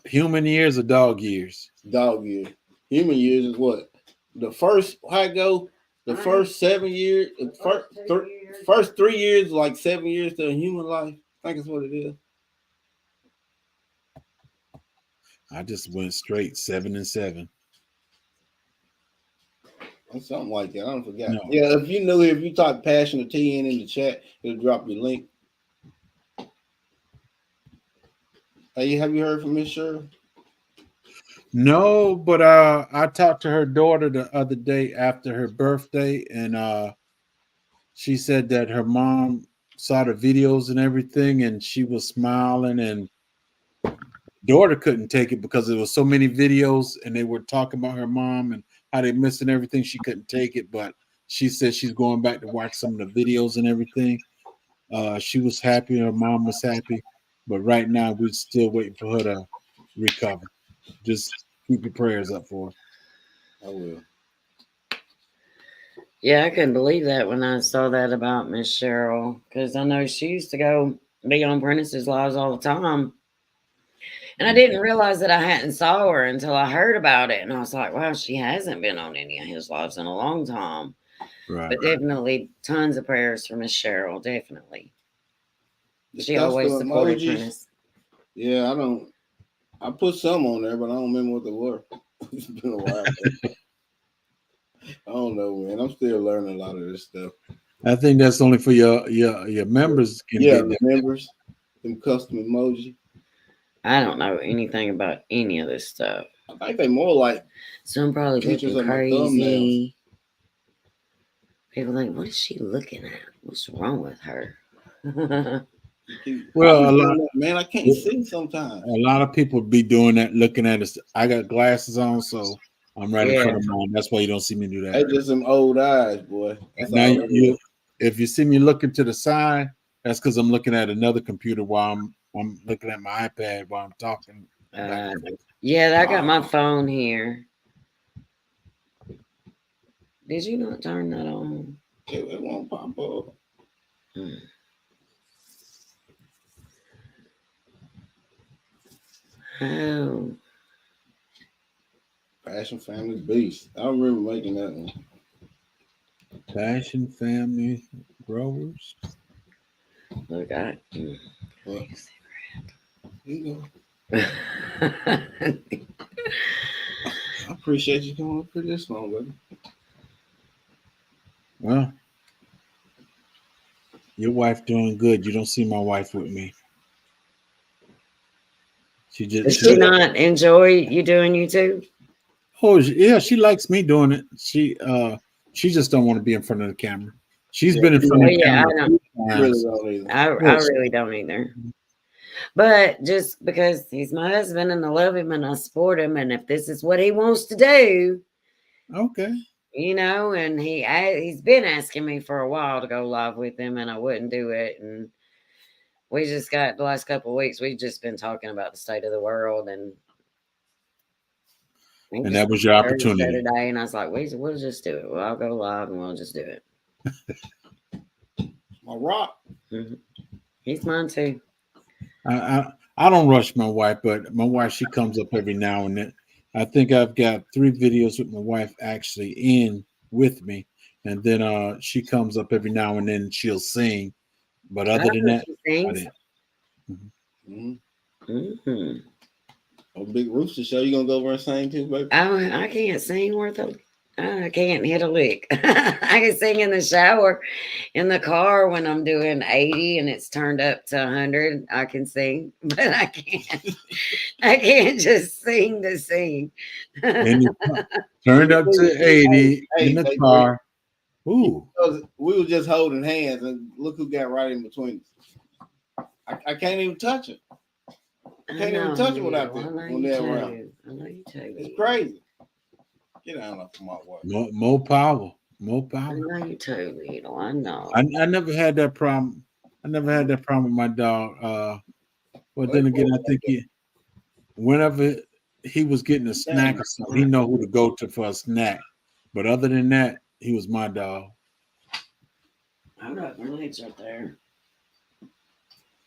human years or dog years? Dog years. Human years is what? The first, how it go? The first 7 years, first 3 years, like 7 years to a human life. I think that's what it is. I just went straight 7 and 7. Or something like that. I don't forget. No. Yeah, if you type Passion of TN in the chat, it'll drop your link. Hey, have you heard from Miss Shirley? No, but I talked to her daughter the other day after her birthday, and she said that her mom saw the videos and everything, and she was smiling, and daughter couldn't take it because there was so many videos, and they were talking about her mom and how they missed and everything. She couldn't take it, but she said she's going back to watch some of the videos and everything. She was happy, her mom was happy, but right now we're still waiting for her to recover. Just keep your prayers up for her. I will. Yeah, I couldn't believe that when I saw that about Miss Cheryl, because I know she used to go be on Prentice's Lives all the time. And I didn't realize that I hadn't saw her until I heard about it. And I was like, wow, she hasn't been on any of his lives in a long time. Right. But definitely tons of prayers for Miss Cheryl, definitely. The She always custom supported emojis. Prentice. Yeah, I put some on there, but I don't remember what they were. It's been a while. I don't know, man. I'm still learning a lot of this stuff. I think that's only for your members can get the members, them custom emoji. I don't know anything about any of this stuff. I think they more like So I'm probably pictures looking of my crazy. People think, what is she looking at? What's wrong with her? Well, man, I can't see sometimes. A lot of people be doing that, looking at us. I got glasses on, so I'm right in front of mine. That's why you don't see me do that. They just some old eyes, boy. That's now if you see me looking to the side, that's because I'm looking at another computer while I'm looking at my iPad while I'm talking. Yeah, I got my phone here. Did you not turn that on? It won't pop up. Oh. Passion Family Beast. I remember making that one. Passion Family Growers. Look, I. Well, you go. I appreciate you coming up for this one, buddy. Well, your wife doing good. You don't see my wife with me. Does she not enjoy you doing YouTube? Oh yeah, she likes me doing it. She just don't want to be in front of the camera. She's been in front of the camera. I really don't either. But just because he's my husband and I love him and I support him, and if this is what he wants to do, okay, you know, and he's been asking me for a while to go live with him, and I wouldn't do it. And we just got the last couple of weeks, we've just been talking about the state of the world, and He and just that was your started the show opportunity. today, and I was like, we'll just do it. Well, I'll go live and we'll just do it. My rock. He's mine too. I don't rush my wife, but my wife, she comes up every now and then. I think I've got 3 videos with my wife actually in with me, and then she comes up every now and then. She'll sing, but I other than know that, she I sings. didn't. Mm-hmm. A big rooster show. You gonna go over and sing too, baby? I can't sing worth a. I can't hit a lick. I can sing in the shower, in the car when I'm doing 80 and it's turned up to 100. I can sing, but I can't. I can't just sing to sing. And it turned up to 80 in the baby, car. Ooh, we were just holding hands, and look who got right in between us. I can't even touch it. I can't even touch it without them when they're around. I know you too. It's crazy. Get out of my way. more power, more I power. know you too, Little. I know. I never had that problem. I never had that problem with my dog. But then again, I think whenever he was getting a snack or something, he know who to go to for a snack. But other than that, he was my dog. Hold up, my legs right there.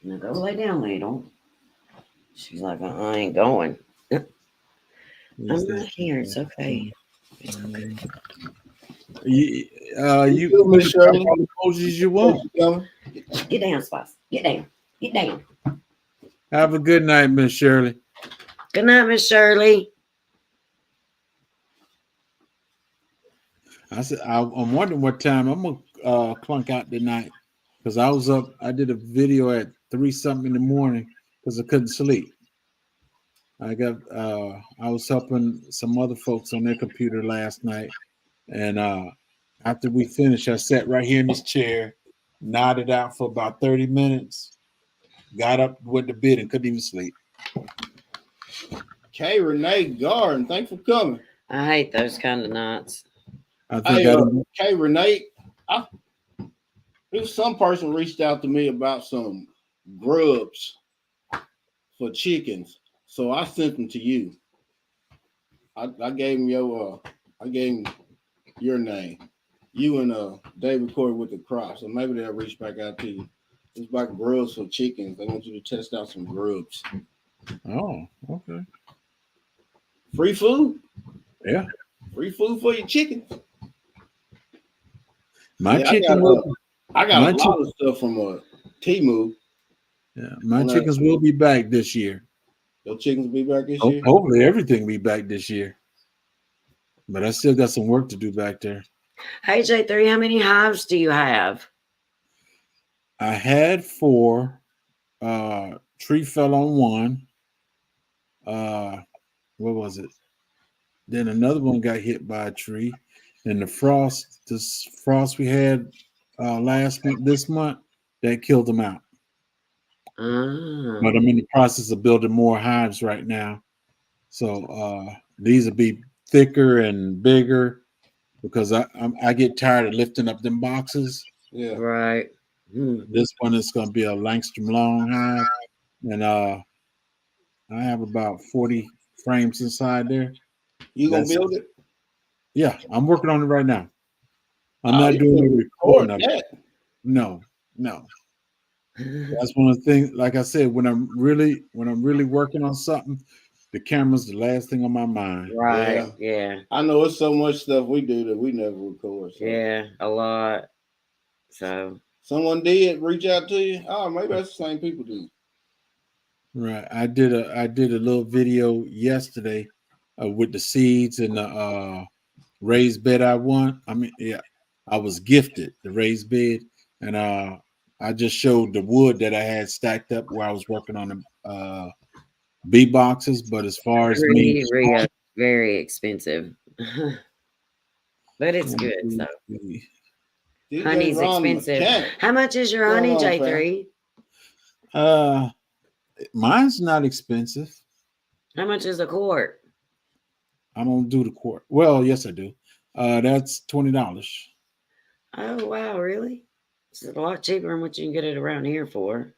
Now go lay down, Little. She's like, I ain't going. I'm not here. It's okay. It's okay. You Miss Shirley. all the emojis you want. Get down, Spice. Get down. Get down. Have a good night, Miss Shirley. Good night, Miss Shirley. I said I'm wondering what time I'm gonna clunk out tonight because I was up. I did a video at 3 something in the morning because I couldn't sleep. I was helping some other folks on their computer last night, and after we finished, I sat right here in this chair, nodded out for about 30 minutes, got up, went to bed, and couldn't even sleep. K. Renee Garden, thanks for coming. I hate those kind of nights. I think K. Renee, there's some person reached out to me about some grubs for chickens, so I sent them to you. I gave him your name. You and David Corey with the crop, so maybe they'll reach back out to you. It's about grubs for chickens. They want you to test out some grubs. Oh, okay. Free food? Yeah. Free food for your chickens. My chicken I got a lot of stuff from Temu. Yeah, my chickens will be back this year. Your chickens will be back this year? Hopefully everything will be back this year. But I still got some work to do back there. Hey, J3, how many hives do you have? I had 4. Tree fell on one. What was it? Then another one got hit by a tree. And this frost we had this month, that killed them out. But I'm in the process of building more hives right now. So these will be thicker and bigger because I get tired of lifting up them boxes. Yeah. Right. This one is going to be a Langstrom long hive. And I have about 40 frames inside there. You going to build it? Yeah, I'm working on it right now. I'm not doing the recording of it. No. That's one of the things, like I said, when I'm really working on something, the camera's the last thing on my mind. Right. Yeah. I know it's so much stuff we do that we never record. So. Yeah, a lot. So someone did reach out to you? Oh, maybe that's the same people do. Right. I did a little video yesterday with the seeds and the raised bed I won. I was gifted the raised bed, and I just showed the wood that I had stacked up where I was working on the bee boxes. But as far as very expensive, but it's good. So honey's expensive. How much is your honey, J3? Mine's not expensive. How much is a quart? I don't do the quart. Well, yes, I do. That's $20. Oh wow, really? It's a lot cheaper than what you can get it around here for.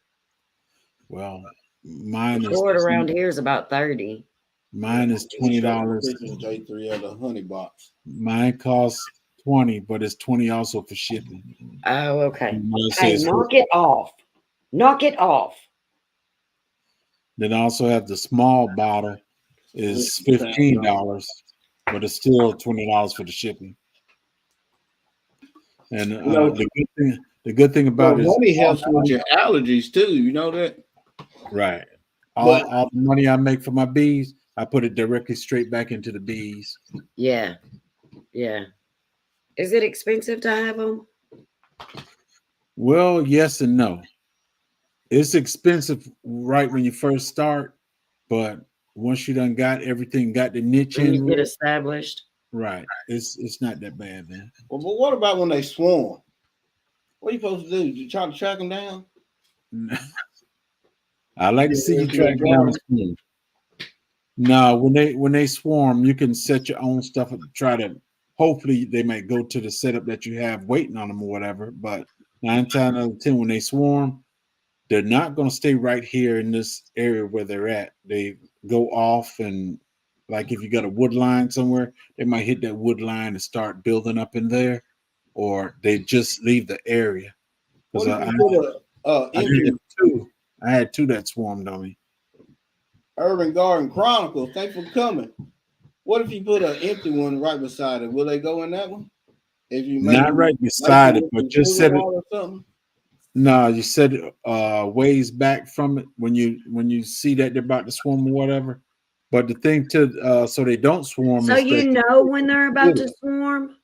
Well, mine is quart around here is about 30. Mine is $20. J3 of the honey box. Mine costs 20, but it's 20 also for shipping. Oh, okay. Mine Hey, says knock it off. Knock it off. Then I also have the small bottle is $15, but it's still $20 for the shipping. And the good thing about it is honey helps with your allergies too. You know that? right. But All the money I make for my bees, I put it directly straight back into the bees. Yeah. Yeah. Is it expensive to have them? Well, yes and no. It's expensive right when you first start, but once you done got everything, got the niche When you in, get established? right, it's not that bad then. but what about when they swarm? What are you supposed to do? You try to track them down? I like to see you track down the swarm. No, when they swarm, you can set your own stuff up to try to. Hopefully, they might go to the setup that you have waiting on them or whatever. But 9 times out of 10, when they swarm, they're not going to stay right here in this area where they're at. They go off, and like if you got a wood line somewhere, they might hit that wood line and start building up in there, or they just leave the area. What Because if you put a empty I had two that swarmed on me. Urban Garden Chronicles? Thanks for coming. What if you put an empty one right beside it? Will they go in that one? If you make Not right beside it, but just set it. or something. No, you set it ways back from it when you see that they're about to swarm or whatever. But the thing to so they don't swarm So is you that know when they're about to swarm?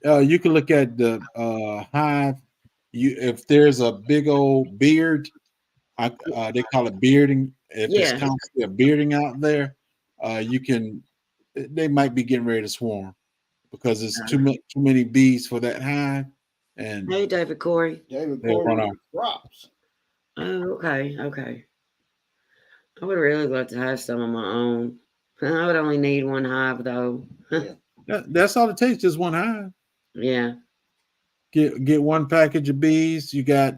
you can look at the hive. If there's a big old beard, they call it bearding. If it's Yeah. constantly a bearding out there, you can. They might be getting ready to swarm because it's too many bees for that hive, and Hey, David Corey. David they'll run Corey off. crops. Oh, okay. Okay. I would really love to have some of my own. I would only need one hive though. Yeah. That's all it takes, just one hive. Yeah. Get one package of bees. You got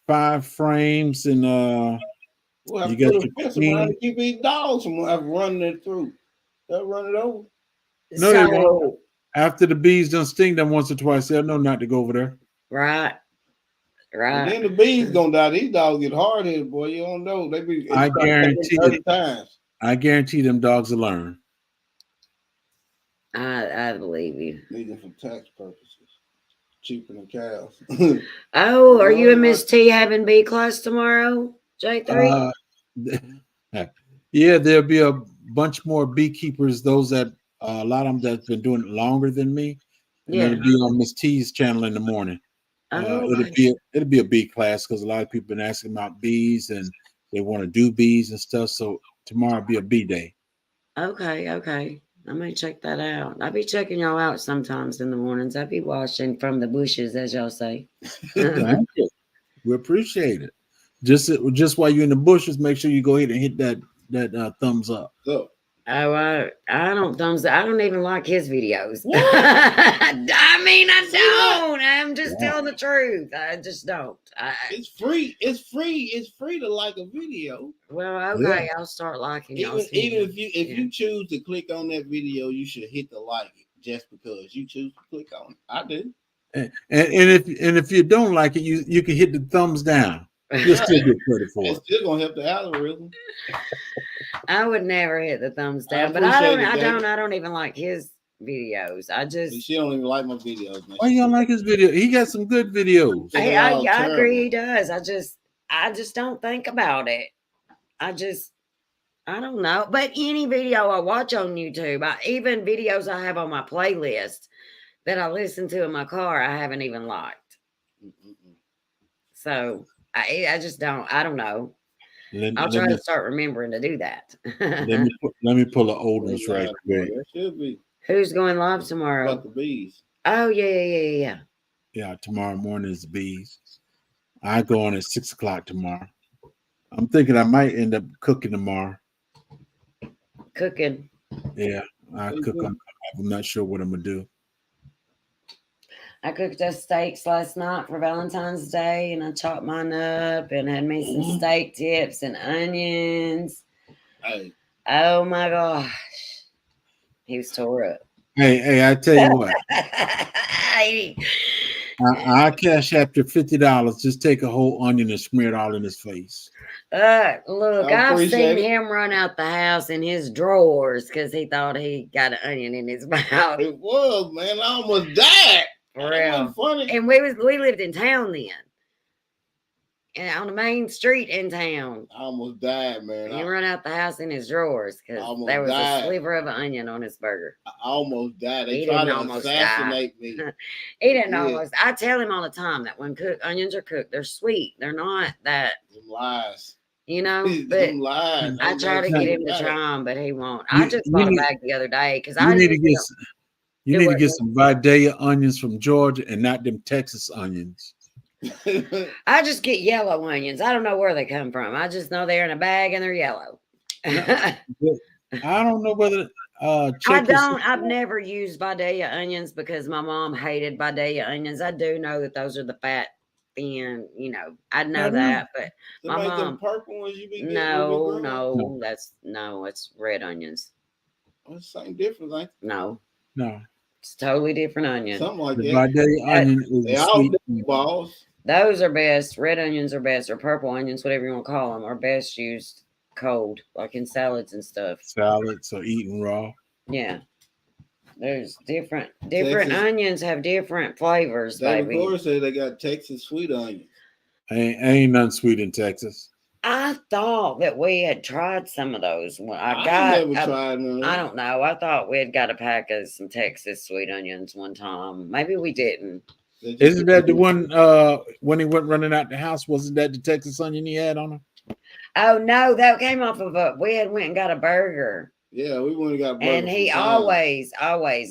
5 frames, and We'll have you to got put a your fence around queen. to keep these dogs from running it through. They'll run it over. No, they So won't. After the bees done sting them once or twice, they'll know not to go over there. right. And Right. then the bees gonna die. These dogs get hard headed, boy. You don't know. They be I guarantee 30 it. times. I guarantee them dogs will learn. I believe you. Need them for tax purposes. Cheaper than cows. Oh, are you and Miss T having B class tomorrow? J3? Yeah, there'll be a bunch more beekeepers. Those that a lot of them that's been doing it longer than me, and Yeah. it'll be on Miss T's channel in the morning. Oh, It'll be a bee class because a lot of people been asking about bees and they want to do bees and stuff. So tomorrow will be a bee day. okay. Okay. I may check that out. I'll be checking y'all out sometimes in the mornings. I'll be watching from the bushes, as y'all say. Thank you. We appreciate it. Just while you're in the bushes, make sure you go ahead and hit that thumbs up. So, Oh, I don't thumbs. I don't even like his videos. I mean, I don't. I'm just telling the truth. I just don't. it's free. It's free. It's free to like a video. Well, okay, I'll start liking y'all. Even if you choose to click on that video, you should hit the like just because you choose to click on it. I do. And if you don't like it, you can hit the thumbs down. You'll still get credit for It's it. still gonna help the algorithm. I would never hit the thumbs down, but I don't even like his videos. She don't even like my videos. Man. Why you don't like his video? He got some good videos. I agree he does. I just don't think about it. I don't know. But any video I watch on YouTube, even videos I have on my playlist that I listen to in my car, I haven't even liked. So I just don't. I don't know. I'll try to start remembering to do that. let me pull the old ones right quick. Should be. Who's going live tomorrow? About the bees. Oh yeah. Yeah, tomorrow morning is the bees. I go on at 6 o'clock tomorrow. I'm thinking I might end up cooking tomorrow. Cooking. Yeah, I cook. I'm not sure what I'm gonna do. I cooked us steaks last night for Valentine's Day, and I chopped mine up and had me some steak tips and onions. Hey, Oh my gosh. He was tore up. Hey, I tell you what, He- I cash after $50. Just take a whole onion and smear it all in his face. Look, I I've appreciate seen it. him run out the house in his drawers because he thought he got an onion in his mouth. It was, man. I almost died. For That real. wasn't funny. And we lived in town then. And on the main street in town. I almost died, man. He run out the house in his drawers because almost there was died. a sliver of an onion on his burger. I almost died. They He tried didn't to almost assassinate me. He didn't Yeah. almost. I tell him all the time that when onions are cooked, they're sweet. They're not that, Them lies. you know. But Them lies. I try to get him to try them, but he won't. I just bought a bag the other day because I need to get Do what? some Vidalia onions from Georgia and not them Texas onions. I just get yellow onions. I don't know where they come from. I just know they're in a bag and they're yellow. I don't know whether I've never used Vidalia onions because my mom hated Vidalia onions. I do know that those are the fat, thin, you know. I know that, but my Like mom. them purple ones you be getting. No, it's red onions. Well, same difference, ain't it? No, no. It's totally different onion. Something like The that. Vidalia onion is They the all sweet different balls. Those are best. Red onions are best, or purple onions, whatever you want to call them, are best used cold, like in salads and stuff. salads or eating raw. Yeah. There's different Texas- onions have different flavors, David baby. Corey said they got Texas sweet onions. Ain't nothing sweet in Texas. I thought that we had tried some of those. When I never tried none. I don't know. I thought we had got a pack of some Texas sweet onions one time. Maybe we didn't. Isn't that the one when he went running out the house? Wasn't that the Texas onion he had on him? Oh no, that came off of we had went and got a burger. Yeah, we went and got a burger. And he always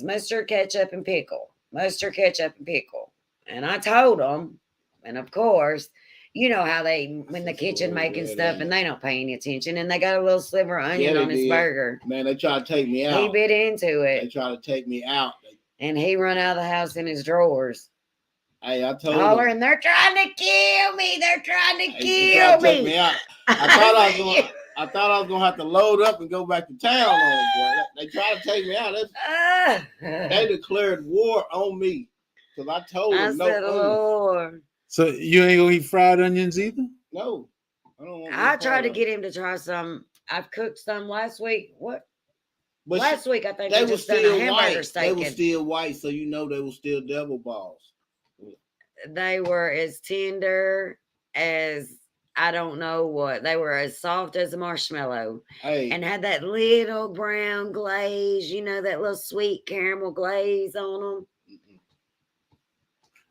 mustard, ketchup, and pickle. Mustard, ketchup, and pickle. And I told him, and of course, you know how they when the kitchen making stuff and they don't pay any attention, and they got a little sliver of onion on his burger. Man, they tried to take me out. He bit into They it, tried to take me out. and he run out of the house in his drawers. Hey, I told hollering, they're trying to kill me. They're trying to kill tried to take me. me out. I thought I was gonna have to load up and go back to town on them, boy. They tried to take me out. They declared war on me because I told them no. Lord. So you ain't gonna eat fried onions either? No, I don't want. I tried to get him to try some. I've cooked some last week. But last week I think they we were just done a still hamburger white. steak. They were still white, so you know they were still devil balls. They were as tender as I don't know what. They were as soft as a marshmallow. Hey. And had that little brown glaze, you know, that little sweet caramel glaze on them.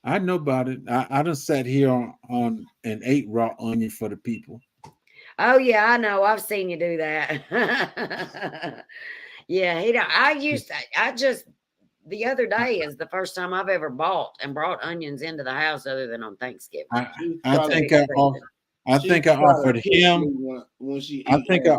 I know about it. I done sat here on and ate raw onion for the people. Oh yeah, I know. I've seen you do that. Yeah, I just the other day is the first time I've ever bought and brought onions into the house other than on Thanksgiving. I think I offered him when she I think I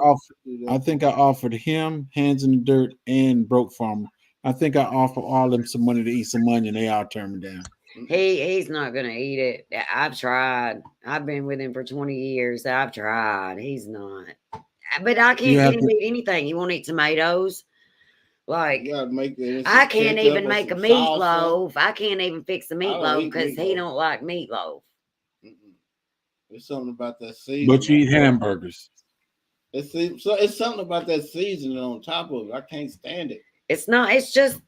offered him Hands in the Dirt and Broke Farmer. I think I offered all of them some money to eat some onion. They all turned me down. He's not gonna eat it. I've tried. I've been with him for 20 years. I've tried. He's not. But I can't get him to eat anything. You won't eat tomatoes. Like I can't even make a meatloaf. I can't even fix a meatloaf because he don't like meatloaf. There's something about that seasoning. But you eat hamburgers. It's something about that seasoning on top of it. I can't stand it. It's not. It's just.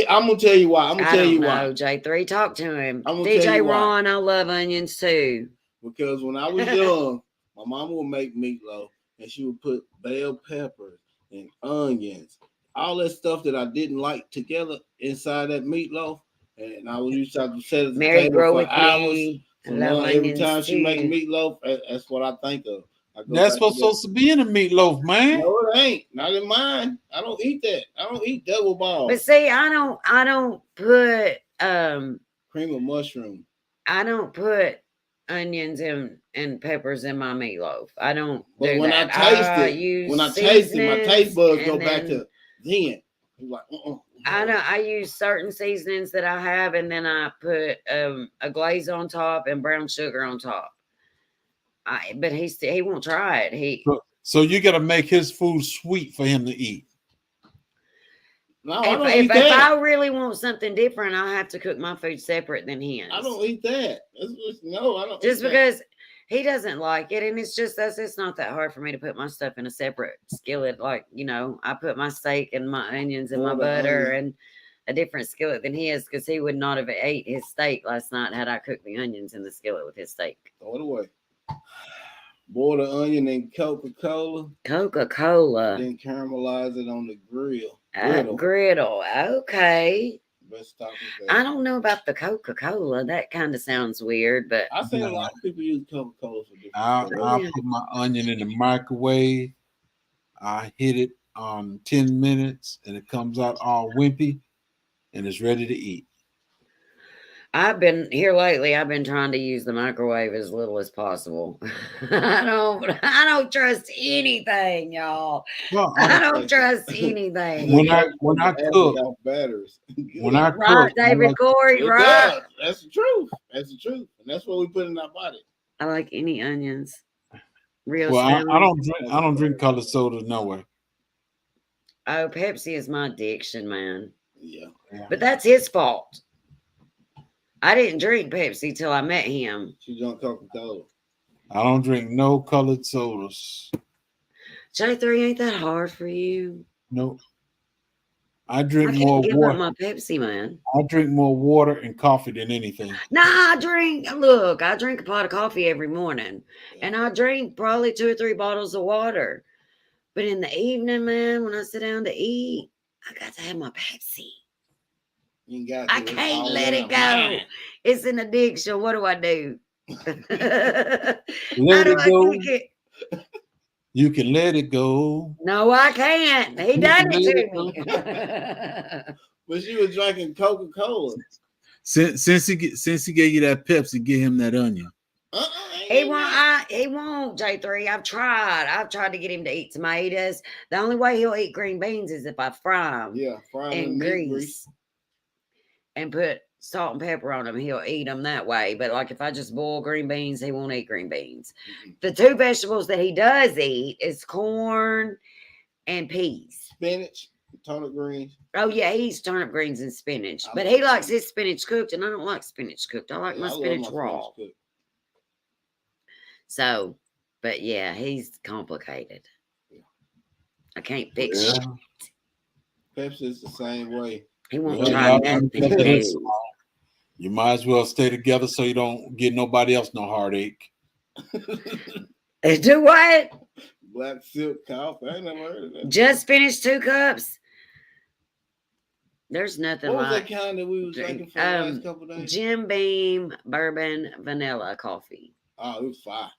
I'm gonna tell you why. I'm gonna tell you why. J3, talk to him. DJ Ron, I love onions too. Because when I was young, my mama would make meatloaf and she would put bell peppers and onions, all that stuff that I didn't like together inside that meatloaf. And I would used to have to set it at the table for hours. Every time she make meatloaf, that's what I think of. That's what's supposed to be in a meatloaf, man. No, it ain't. Not in mine. I don't eat that. I don't eat devil balls. But see, I don't put cream of mushroom. I don't put onions and peppers in my meatloaf. I don't. But when I taste it, my taste buds go back to then. Like, I know I use certain seasonings that I have, and then I put a glaze on top and brown sugar on top. But he won't try it. So you got to make his food sweet for him to eat. No, I don't If eat that. I really want something different, I'll have to cook my food separate than his. I don't eat that. No, I don't. Just eat that. because he doesn't like it, and it's not that hard for me to put my stuff in a separate skillet. Like, I put my steak and my onions and my butter and a different skillet than his, because he would not have ate his steak last night had I cooked the onions in the skillet with his steak. Throw it away. Boil the onion in Coca-Cola. Coca-Cola. Then caramelize it on the grill. Griddle. Okay. Best stop with that. I don't know about the Coca-Cola. That kind of sounds weird, but I seen a lot of people use Coca-Cola for different I'll put my onion in the microwave. I hit it on 10 minutes, and it comes out all wimpy, and it's ready to eat. I've been here lately. I've been trying to use the microwave as little as possible. I don't trust anything, y'all. Well, I don't trust anything. when I cook, batteries. Right, David Corey, right? That's the truth. That's the truth, and that's what we put in our body. I like any onions. Real. Well, I don't drink colored soda no way. Oh, Pepsi is my addiction, man. Yeah. But that's his fault. I didn't drink Pepsi till I met him. She drank Coca-Cola. I don't drink no colored sodas. J3, ain't that hard for you? Nope. I drink more give water. Up my Pepsi, man. I drink more water and coffee than anything. Nah, I drink a pot of coffee every morning. And I drink probably 2 or 3 bottles of water. But in the evening, man, when I sit down to eat, I got to have my Pepsi. I can't let it go. It's an addiction. What do I do? Let it go. You can let it go. No, I can't. He done it to me. But she was drinking Coca-Cola. Since he gave you that Pepsi, give him that onion. He won't, J3. I've tried to get him to eat tomatoes. The only way he'll eat green beans is if I fry them. Yeah, fry them in grease. And put salt and pepper on them. He'll eat them that way. But like if I just boil green beans, he won't eat green beans. Mm-hmm. The 2 vegetables that he does eat is corn and peas. Spinach, turnip greens. Oh yeah, he eats turnip greens and spinach. But he likes his spinach cooked, and I don't like spinach cooked. I like my spinach raw. So, but yeah, he's complicated. Yeah. I can't fix shit. Pepsi's the same way. He won't try nothing. You might as well stay together so you don't get nobody else no heartache. Do what? Black silk coffee. I ain't never heard of that. Just finished 2 cups. There's nothing like. What was like that kind that we was drinking for the last couple of days? Jim Beam bourbon vanilla coffee. Oh, it was fire.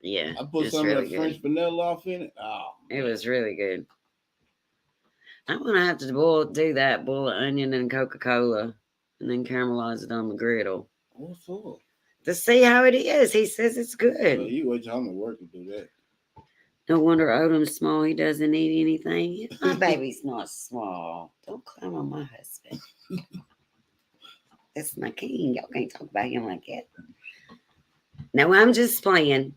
Yeah. I put some of that French vanilla off in it. Oh, man. It was really good. I'm gonna have to boil the onion and Coca-Cola and then caramelize it on the griddle. What for? To see how it is. He says it's good. Well, you wait till I'm at work to do that. No wonder Odom's small. He doesn't eat anything. My baby's not small. Don't clown on my husband. That's my king. Y'all can't talk about him like that. No, I'm just playing.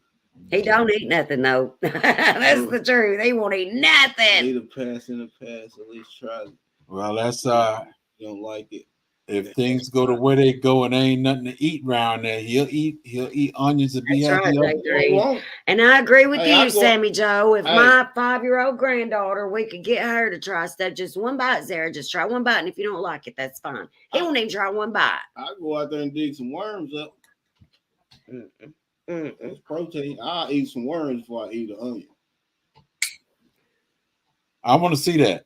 He don't eat nothing though. That's the truth. He won't eat nothing. Need a pass in the past. At least try it. Well, that's you don't like it. If things go the way they go and there ain't nothing to eat around there, he'll eat onions and be happy. Right, and I agree with you, Sammy Joe. If my 5-year-old granddaughter, we could get her to try stuff, just one bite, Sarah. Just try one bite, and if you don't like it, that's fine. He won't even try one bite. I go out there and dig some worms up. It's protein. I'll eat some worms before I eat an onion. I want to see that.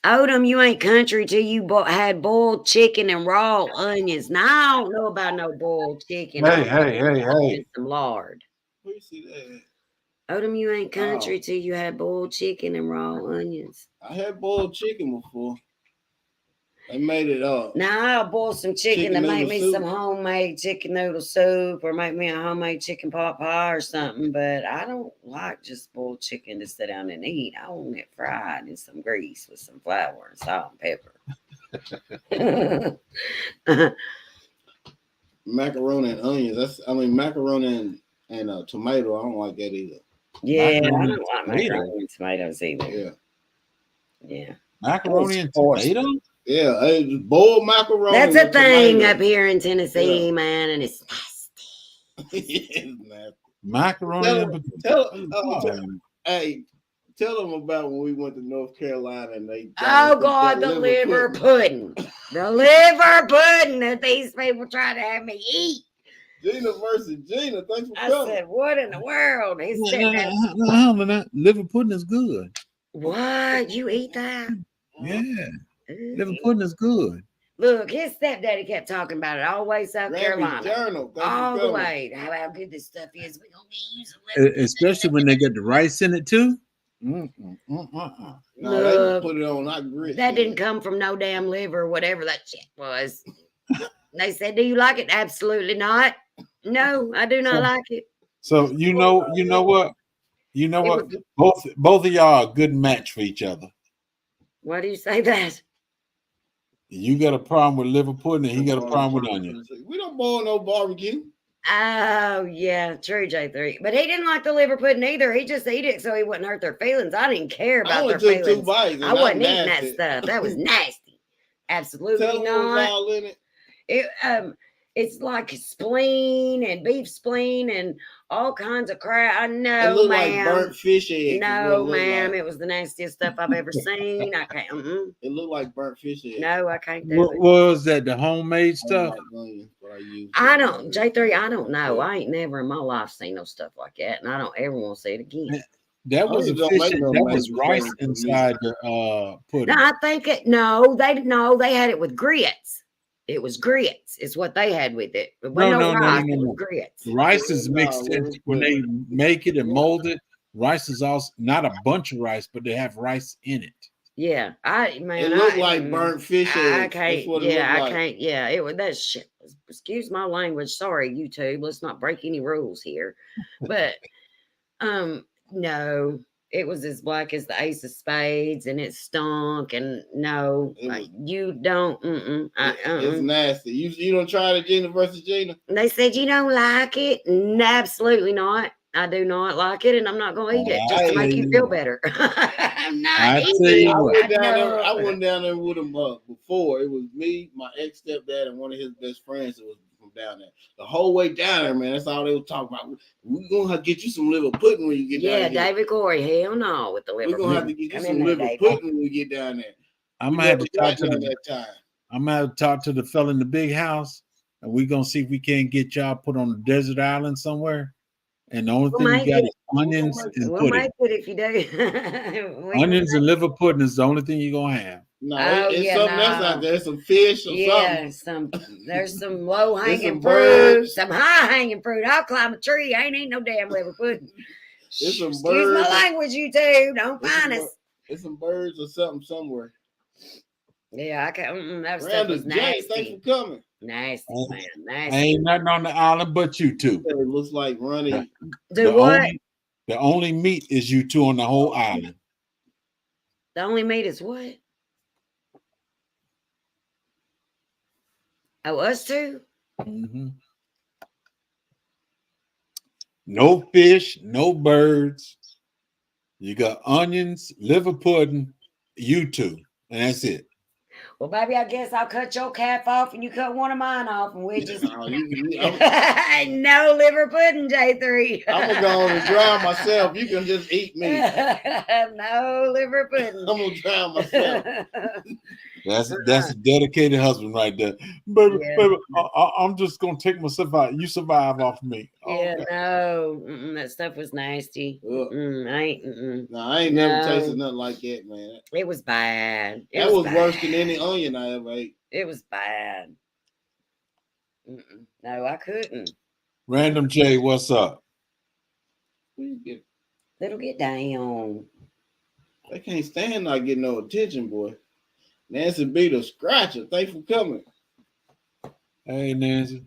Odom, you ain't country till you had boiled chicken and raw onions. Now I don't know about no boiled chicken. Hey. Some lard. Where you see that? Odom, you ain't country till you had boiled chicken and raw onions. I had boiled chicken before. They made it up. Now I'll boil some chicken to make me some homemade chicken noodle soup, or make me a homemade chicken pot pie or something. But I don't like just boiled chicken to sit down and eat. I want it fried in some grease with some flour and salt and pepper. Macaroni and onions. Macaroni and tomato. I don't like that either. Yeah, I Macaroni don't and like tomato. macaroni and tomatoes either. Yeah. Yeah. Macaroni and Forced. tomato? Yeah, it's boiled macaroni. That's a with thing tomato. up here in Tennessee, man, and it's nasty. It's nasty. Macaroni Tell and them, potato. hey, tell them about when we went to North Carolina and they. Oh God, the liver pudding. The liver pudding that these people try to have me eat. Gina versus Gina. Thanks for I coming. said, what in the world? His stepdad. No, liver pudding is good. What? You eat that? Yeah, Ooh. liver pudding is good. Look, his stepdaddy kept talking about it all the way South Carolina. Journal. All the way. How good this stuff is. We're going to get you some liver pudding. Especially when they get the rice in it too. No, they put it on not grits. That didn't come from no damn liver, whatever that shit was. They said, "Do you like it?" Absolutely not. No, I do not like it. So you know what? Both of y'all are a good match for each other. Why do you say that? You got a problem with liver pudding, and he got a problem with onions. We don't boil no barbecue. Oh yeah, true, J3. But he didn't like the liver pudding either. He just ate it so he wouldn't hurt their feelings. I didn't care about their feelings. 2 bites. I wasn't eating that stuff. That was nasty. Absolutely not. All in it. It's like spleen and beef spleen and all kinds of crap. No, it looked ma'am. like burnt fish eggs. No, ma'am. Like. It was the nastiest stuff I've ever seen. I can't. It looked like burnt fish eggs. No, I can't do what it. Was that the homemade stuff? I don't, J3. I don't know. I ain't never in my life seen no stuff like that, and I don't ever want to see it again. That was a fish. That was rice inside the pudding. No, I think it. No, they had it with grits. It was grits. It's what they had with it. It wasn't no rice. It was grits. Rice is mixed in when they make it and mold it. Rice is also not a bunch of rice, but they have rice in it. Yeah, it looked like burnt fish eggs. I can't. Yeah, I can't. Yeah, it was that shit. Excuse my language. Sorry, YouTube. Let's not break any rules here. But no. It was as black as the ace of spades, and it stunk. And no, you don't. It's nasty. You don't try the Gina versus Gina. They said you don't like it. Absolutely not. I do not like it, and I'm not going to eat it just to make you feel better. I'm not eating. I went down there with him before. It was me, my ex stepdad, and one of his best friends that was from down there. The whole way down there, man, that's all they were talking about. We're going to have to get you some liver pudding when you get down there. Yeah, David Corey, hell no, with the liver pudding. We're going to have to get you some liver pudding when we get down there. I'm going to have to talk to I'm going to talk to the fella in the big house, and we're going to see if we can't get y'all put on a desert island somewhere. And the only thing you got is onions and pudding. We'll make it if you do. Onions and liver pudding is the only thing you're going to have. No, it's something else out there. Some fish or something. There's some low-hanging fruit, some high-hanging fruit. I'll climb a tree. I ain't eating no damn liver pudding. There's some Excuse birds. my language, you two. Don't find us. There's some birds or something somewhere. Yeah, I can't. That stuff was nasty. Thanks for coming. Nasty, man. Nasty. Ain't nothing on the island but you two. It looks like running. The only meat is you two on the whole island. The only meat is what? Oh, us two? Mm-hmm. No fish, no birds. You got onions, liver pudding, you two, and that's it. Well, baby, I guess I'll cut your calf off and you cut one of mine off, and we just no liver pudding, J3. I'm gonna go on and drown myself. You can just eat me. No liver pudding. I'm gonna drown myself. That's a dedicated husband right there. Baby, I'm just gonna take myself out. You survive off me. Yeah, okay. No, that stuff was nasty. I ain't never tasted nothing like that, man. It was bad. That was worse than any onion I ever ate. It was bad. No, I couldn't. Random J, what's up? Little get down. They can't stand not getting no attention, boy. Nancy B the scratcher. Thanks for coming. Hey, Nancy.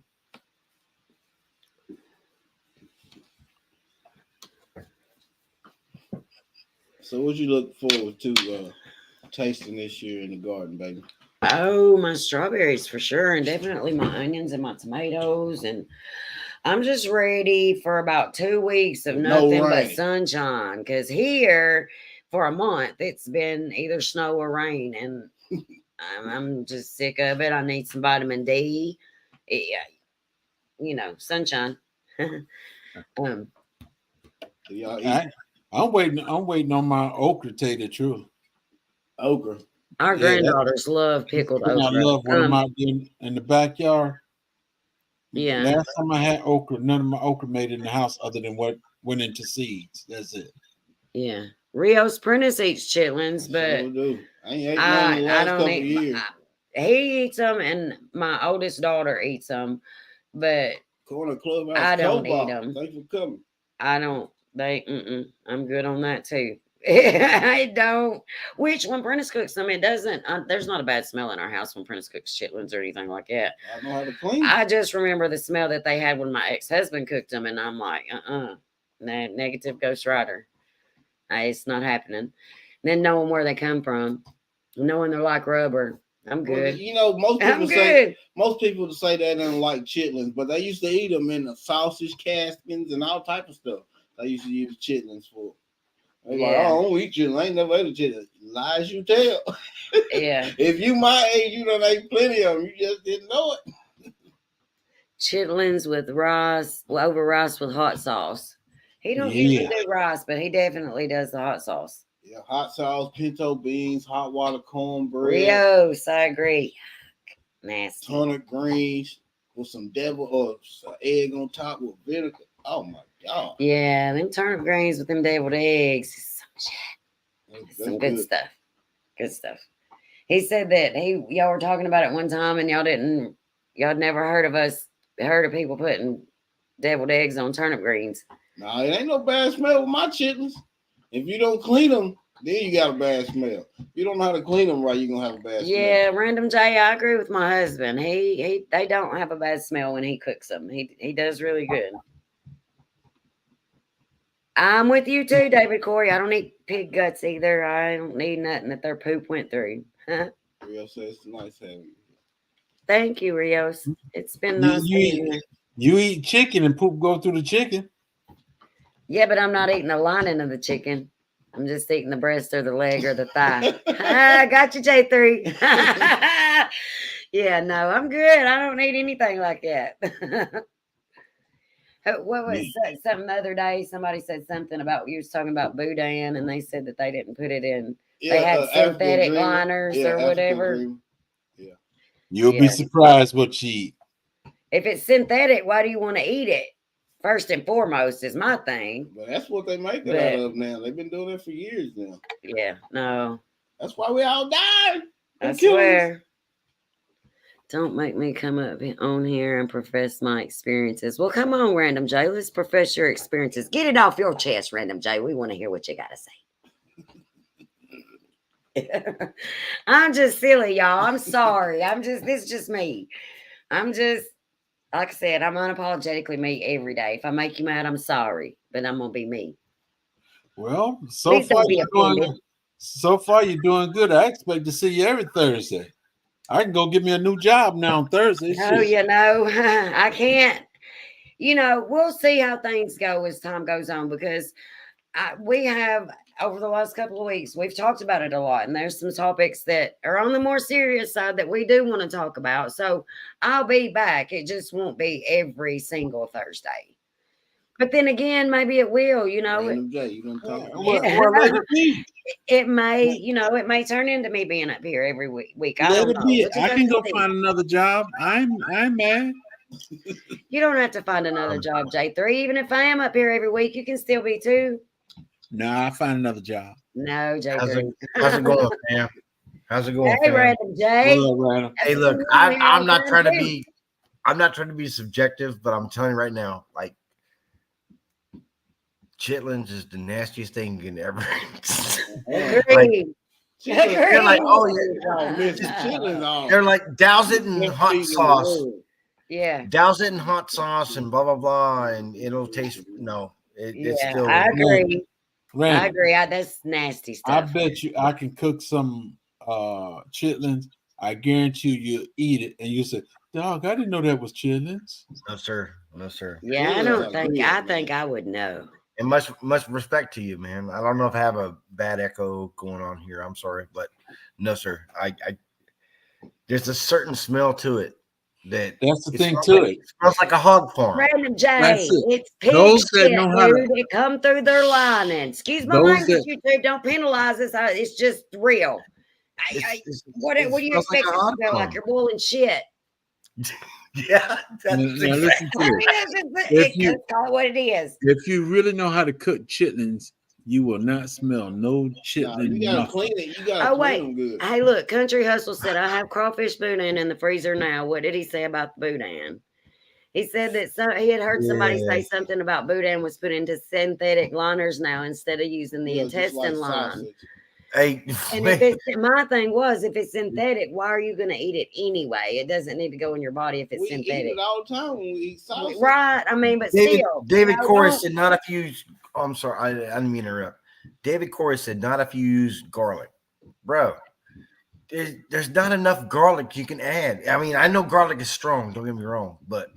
So what you look forward to tasting this year in the garden, baby? Oh, my strawberries for sure, and definitely my onions and my tomatoes, and I'm just ready for about 2 weeks of No nothing but rain. sunshine. Because here, for a month, it's been either snow or rain, and I'm just sick of it. I need some vitamin D. Yeah, sunshine. um, Y'all eat I'm waiting on my okra, to tell you the truth. okra. our Yeah, that- granddaughters love pickled And I okra. love when I'm out there in the backyard. Yeah. Last time I had okra, none of my okra made it in the house other than what went into seeds. That's it. Yeah. Rio's Prentice eats chitlins, but Sure do. I ain't ate none in the I last don't couple eat. years. He eats them, and my oldest daughter eats them, but Corner Clubhouse I don't eat Cobalt. them. Thanks for coming. I don't. I'm good on that too. I don't. Which when Prentice cooks them, it doesn't. There's not a bad smell in our house when Prentice cooks chitlins or anything like that. I know how to clean. I just remember the smell that they had when my ex-husband cooked them, and I'm like, negative Ghost Rider. It's not happening. Then knowing where they come from, knowing they're like rubber, I'm good. Well, most people I'm say good. most people say they don't like chitlins, but they used to eat them in the sausage caskins and all type of stuff. They used to use chitlins for. They're like, Yeah. oh, I don't eat chitlins. I ain't never ate a chitlin. Lies you tell. Yeah. If you my age, you done ate plenty of them. You just didn't know it. Chitlins with rice, over rice with hot sauce. He don't usually do rice, but he definitely does the hot sauce. Yeah, hot sauce, pinto beans, hot water cornbread, Rios, I agree. Nasty. turnip greens with some devil or some egg on top with vinegar. Oh my god. Yeah, them turnip greens with them deviled eggs. That's Some good stuff. Good stuff. He said that y'all were talking about it one time and y'all never heard of people putting deviled eggs on turnip greens. Nah, it ain't no bad smell with my chitlins. If you don't clean them, then you got a bad smell. If you don't know how to clean them right, you're gonna have a bad smell. Yeah, Random J, I agree with my husband. They don't have a bad smell when he cooks them. He does really good. I'm with you too, David Corey. I don't eat pig guts either. I don't need nothing that their poop went through. Rio says it's nice having you. Thank you, Rios. It's been nice being here. You eat chicken and poop go through the chicken. Yeah, but I'm not eating the lining of the chicken. I'm just eating the breast or the leg or the thigh. Got you, J3. Yeah, no, I'm good. I don't need anything like that. What was something the other day? Somebody said something about you was talking about boudin, and they said that they didn't put it in. They had synthetic liners or whatever. Yeah, You'll be surprised what you eat. If it's synthetic, why do you want to eat it? First and foremost is my thing. But that's what they make it out of now. They've been doing it for years now. Yeah, no. That's why we all died. I swear. Don't make me come up on here and profess my experiences. Well, come on, Random J. Let's profess your experiences. Get it off your chest, Random J. We want to hear what you got to say. I'm just silly, y'all. I'm sorry. This is just me. I'm just, like I said, I'm unapologetically me every day. If I make you mad, I'm sorry, but I'm going to be me. Well, so far you're doing good. I expect to see you every Thursday. I can go get me a new job now on Thursday. Oh, I can't. We'll see how things go as time goes on, because we have, over the last couple of weeks, we've talked about it a lot. And there's some topics that are on the more serious side that we do want to talk about. So I'll be back. It just won't be every single Thursday. But then again, maybe it will, Random J, you gonna talk It may, it may turn into me being up here every week. I let don't it know. be. I can go find another job. I'm mad. You don't have to find another job, J3. Even if I am up here every week, you can still be too. Nah, I find another job. No, J3. How's it going, fam? How's it going, Hey, fam? Random J. Random. Hey, look, I'm not trying to be subjective, but I'm telling you right now, like, chitlins is the nastiest thing you can ever. They're like, oh yeah, they're like douse it in hot sauce. Yeah, douse it in hot sauce and blah blah blah, and it'll taste. It's still. I agree. Random. I agree. That's nasty stuff. I bet you I can cook some chitlins. I guarantee you eat it and you say, Dog, I didn't know that was chitlins. No, sir. No, sir. Yeah, I Chitlins don't are think. good, I man. think I would know. And much respect to you, man. I don't know if I have a bad echo going on here. I'm sorry, but no, sir. I there's a certain smell to it that That's the it thing smells to like, it. it smells like a hog farm. Random J, That's it. it's pig Those that shit, know how to- dude. It come through their lining. Excuse my Those language, that- YouTube. Don't penalize us. It's just real. What do you smells expect like a it to hog smell like? farm. You're boiling shit. Yeah, that's Now listen to I this. mean, that's If just, you- it, call it what it is. If you really know how to cook chitlins, you will not smell no Nah, chitlin. you gotta nothing. clean it. You gotta Oh, clean wait. them good. Hey, look, Country Hustle said, I have crawfish boudin in the freezer now. What did he say about the boudin? He said that he had heard somebody say something about boudin was put into synthetic liners now instead of using the Yeah, just intestine like line. sausage. Hey, And if it's my thing was, if it's synthetic, why are you going to eat it anyway? It doesn't need to go in your body if it's We eat synthetic. it all the time when we eat sausage. Right. I mean, but David still. David no, Corey don't- said not if you use. Oh, I'm sorry, I didn't mean to interrupt. David Corey said not if you use garlic, bro. There's not enough garlic you can add. I mean, I know garlic is strong. Don't get me wrong, but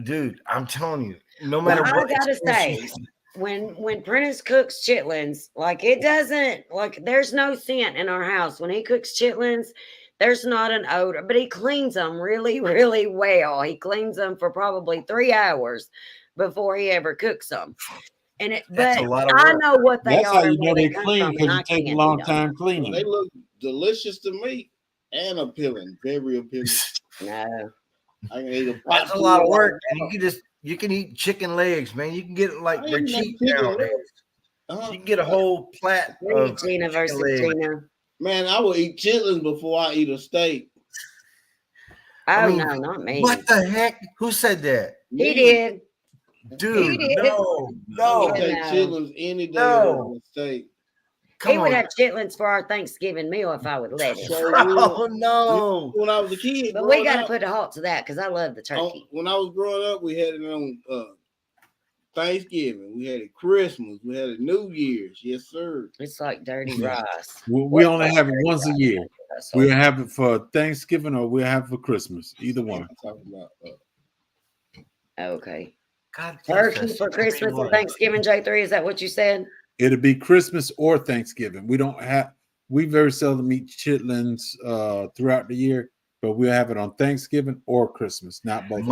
dude, I'm telling you, no matter Well, what. I gotta experience say, you- when Prentice cooks chitlins, like it doesn't like there's no scent in our house. When he cooks chitlins, there's not an odor, but he cleans them really, really well. He cleans them for probably 3 hours before he ever cooks them. And That's but a lot of I work. know what they That's how are you and know where they they come clean from, because and you I take a can't long eat 'em. time cleaning. They look delicious to me and appealing, very appealing. No. I can eat a That's a lot of work, and you can eat chicken legs, man. You can get like I they're ain't no cheap chicken nowadays. legs. You can get a whole plat Read of Gina chicken versus legs. Gina. Man, I will eat chitlins before I eat a steak. Oh I mean, no, not me. what the heck? Who said that? He Me, did. Dude, did. no, I would no, take No. chitlins any day No. over a steak. He come would on. have chitlins for our Thanksgiving meal if I would let him. So Oh weird. no. When I was a kid, But we growing got to up, put a halt to that because I love the on- turkey. when I was growing up, we had it on Thanksgiving, we had it Christmas, we had it New Year's. Yes, sir. It's like dirty Yeah. rice. We only have it once a year. That's We'll all. have it for Thanksgiving or we'll have it for Christmas. Either one. I'm talking about Okay. God, Turkey Jesus. for Christmas and Thanksgiving, J3. Is that what you said? It'll be Christmas or Thanksgiving. We very seldom eat chitlins throughout the year, but we'll have it on Thanksgiving or Christmas, not both.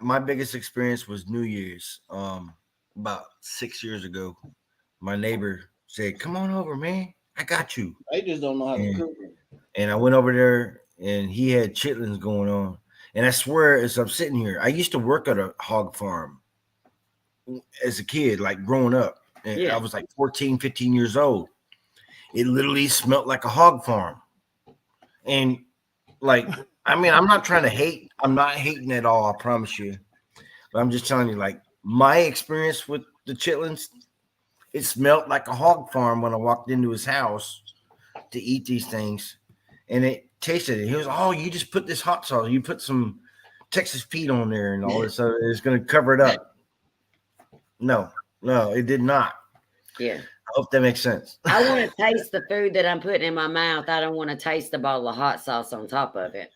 My biggest experience was New Year's. About 6 years ago, my neighbor said, "Come on over, man. I got you." they just don't know how to cook it. And I went over there, and he had chitlins going on. And I swear, as I'm sitting here, I used to work at a hog farm as a kid, like growing up. And Yeah. I was like 14, 15 years old. It literally smelled like a hog farm. And like, I mean, I'm not trying to hate. I'm not hating at all, I promise you. But I'm just telling you, like, my experience with the chitlins, it smelled like a hog farm when I walked into his house to eat these things. And it tasted it. He was, "Oh, you just put this hot sauce. You put some Texas Pete on there and all this. So it's going to cover it up." No, it did not. Yeah. I hope that makes sense. I want to taste the food that I'm putting in my mouth. I don't want to taste the bottle of hot sauce on top of it.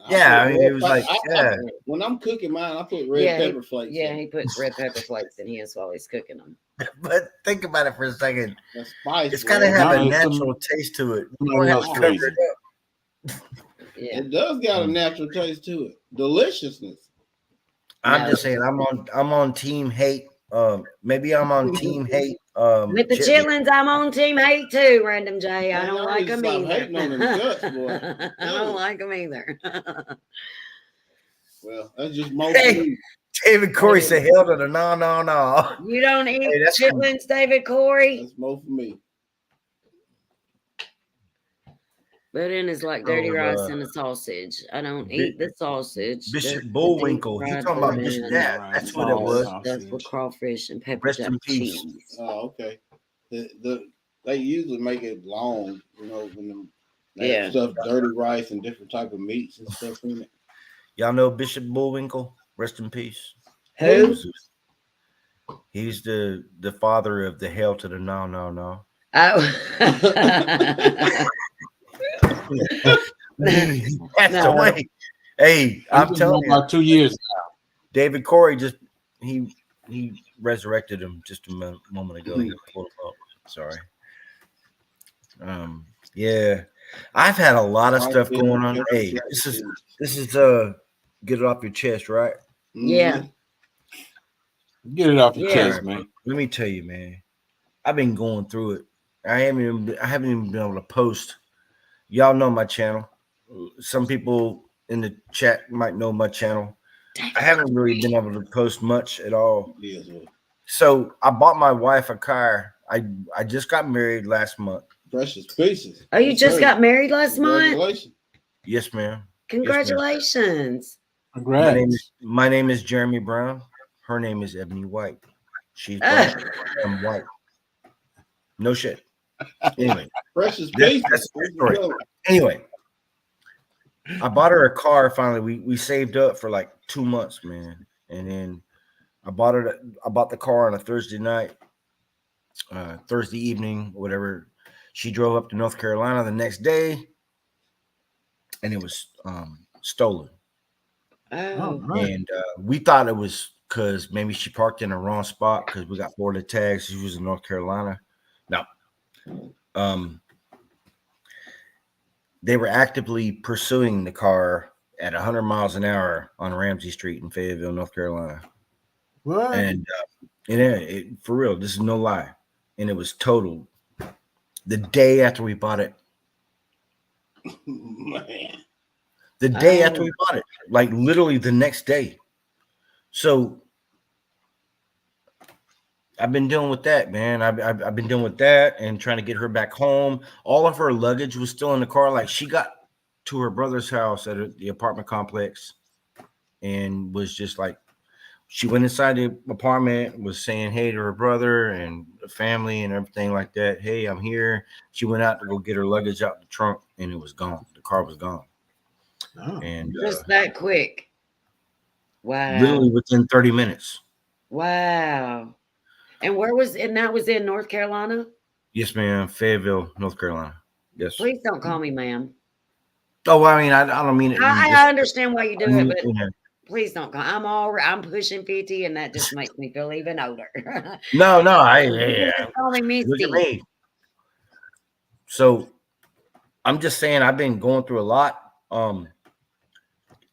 Yeah, put I mean, it was red like, pe- yeah. when I'm cooking mine, I put red pepper flakes. Yeah, in. he puts red pepper flakes in his while he's cooking them. But think about it for a second. That's spice. It's got to bro. have a No, natural taste to it. You somebody don't have else to cover crazy. it up. Yeah. It does got a natural taste to it. Deliciousness. I'm No. just saying, I'm on team hate. Maybe I'm on team hate. With the chitlins. chitlins, I'm on team hate too, Random J. I Man, don't y'all like need to them stop either. hating on them guts, boy. I don't like them either. Well, that's just more Hey. for me. David Corey said, "Hell to the no." You don't eat Hey, that's chitlins, David Corey? That's more for me. Boudin is like dirty Oh, rice and a sausage. I don't eat the sausage. Bishop just the Bullwinkle. deep He's fried talking about boudin. just that. That's what it was. That's with crawfish and pepper Rest jack in peace. cheese. Oh, okay. They usually make it long, when they Yeah. have stuff dirty rice and different type of meats and stuff in it. Y'all know Bishop Bullwinkle? Rest in peace. Who? He's the father of the hell to the no. Oh. That's No. the way. Hey, I'm He's been telling gone you, about 2 years. David Corey just he resurrected him just a moment ago. He pulled him up. Sorry. Yeah, I've had a lot of stuff going on. Hey, this is get it off your chest, right? Yeah. Get it off your Yeah. chest, man. Let me tell you, man. I've been going through it. I haven't even been able to post. Y'all know my channel. Some people in the chat might know my channel. I haven't really been able to post much at all. Yes, sir. So I bought my wife a car. I just got married last month. Precious pieces. Oh, you just got married last month? Congratulations. Yes, ma'am. Congratulations. Congrats. My name is Jeremy Brown. Her name is Ebony White. She's black. I'm white. No shit. Anyway, Precious that's pieces. the story. Anyway, I bought her a car finally. We saved up for like 2 months, man. And then I bought the car on a Thursday night, Thursday evening, whatever. She drove up to North Carolina the next day, and it was stolen. Oh. Right. And we thought it was because maybe she parked in the wrong spot because we got Florida tags. She was in North Carolina. No. They were actively pursuing the car at 100 miles an hour on Ramsey Street in Fayetteville, North Carolina. What? And for real, this is no lie. And it was totaled the day after we bought it. Man. The day after we bought it, like literally the next day. So I've been dealing with that, man. I've been dealing with that and trying to get her back home. All of her luggage was still in the car. Like she got to her brother's house at the apartment complex and was just like, she went inside the apartment, was saying hey to her brother and the family and everything like that. Hey, I'm here. She went out to go get her luggage out the trunk and it was gone. The car was gone. Oh. And Just that quick. Wow. literally within 30 minutes. Wow. And where was and that was in North Carolina? Yes, ma'am. Fayetteville, North Carolina. Yes. Please don't call me ma'am. Oh, well, I mean, I don't mean it. I understand why you do it, but Yeah. please don't call. I'm pushing 50 and that just makes me feel even older. No, Call me look at Misty. me. So I'm just saying I've been going through a lot.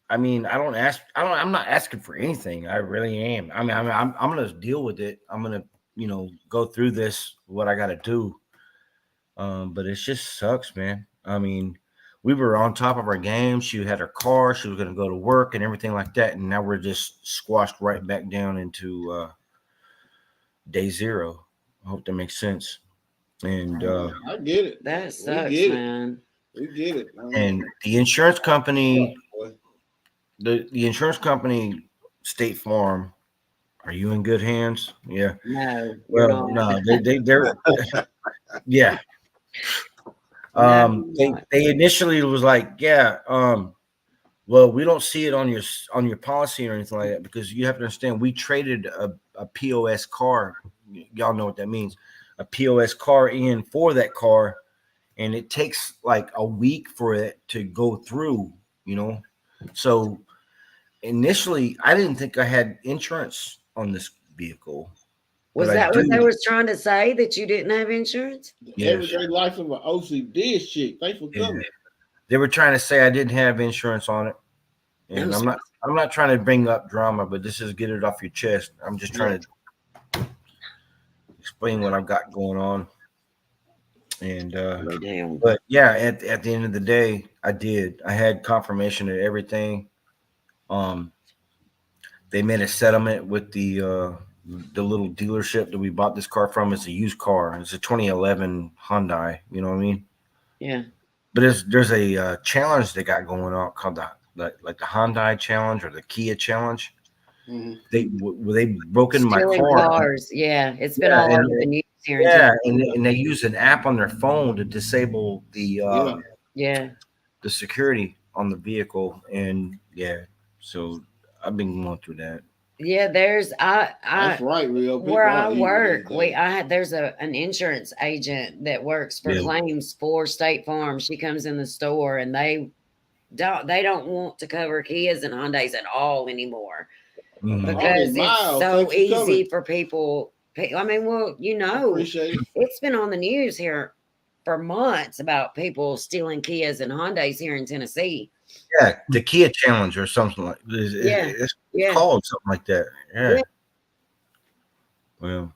I mean, I'm not asking for anything. I really am. I mean, I'm gonna deal with it. I'm gonna, go through this, what I gotta do. But it just sucks, man. I mean, we were on top of our game. She had her car, she was gonna go to work and everything like that, and now we're just squashed right back down into day zero. I hope that makes sense. And I get it. That sucks, get it. man. We get it. and the insurance company, the insurance company, State Farm. Are you in good hands? Yeah. No. Well, no, they're yeah. No, They initially was like, yeah, well, we don't see it on your policy or anything like that because you have to understand we traded a POS car. Y'all know what that means. A POS car in for that car, and it takes like a week for it to go through, So initially, I didn't think I had insurance on this vehicle. Was that what they was trying to say, that you didn't have insurance? The everyday life of an OCD shit. Thanks for coming. They were trying to say I didn't have insurance on it. And I'm not trying to bring up drama, but this is get it off your chest. I'm just trying to explain what I've got going on. And but yeah, at the end of the day, I had confirmation of everything. They made a settlement with the little dealership that we bought this car from. It's a used car. It's a 2011 Hyundai. You know what I mean? Yeah. But there's a challenge they got going on called the Hyundai challenge or the Kia challenge. Mm-hmm. They broken my car. Cars. Yeah, it's been all over the news here. Yeah, and they use an app on their phone to disable the the security on the vehicle, and so I've been going through that. Yeah, there's that's right, real people. Where I work, there's an insurance agent that works for claims for State Farm. She comes in the store and they don't want to cover Kias and Hyundais at all anymore Mhm. because it's Miles, so thanks for easy coming. for people. I mean, well, Appreciate it. it's been on the news here for months about people stealing Kias and Hyundais here in Tennessee. Yeah, the Kia Challenge or something like it's Yeah. called something like that. Yeah. Yeah. Well,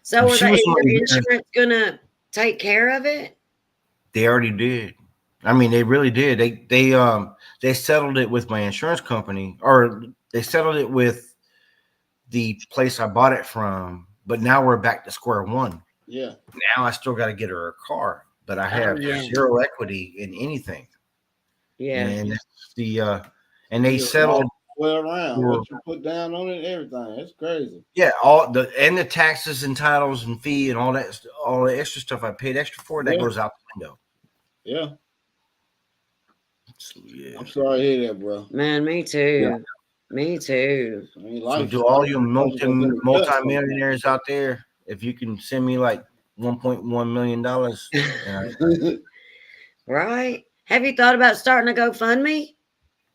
So she is was your only there. insurance gonna take care of it? They already did. I mean, they really did. They settled it with my insurance company, or they settled it with the place I bought it from. But now we're back to square one. Yeah. Now I still got to get her a car, but I have yeah. zero equity in anything. Yeah. And that's and they You're settled. well around for- what you put down on it and everything. That's crazy. Yeah, all the taxes and titles and fee and all the extra stuff I paid extra for that Yeah. goes out the window. Yeah. So, yeah. I'm sorry to hear that, bro. Man, me too. Me too. I mean, So life, to all you sometimes. multi-millionaires out there, if you can send me like $1.1 million, Right? Have you thought about starting a GoFundMe?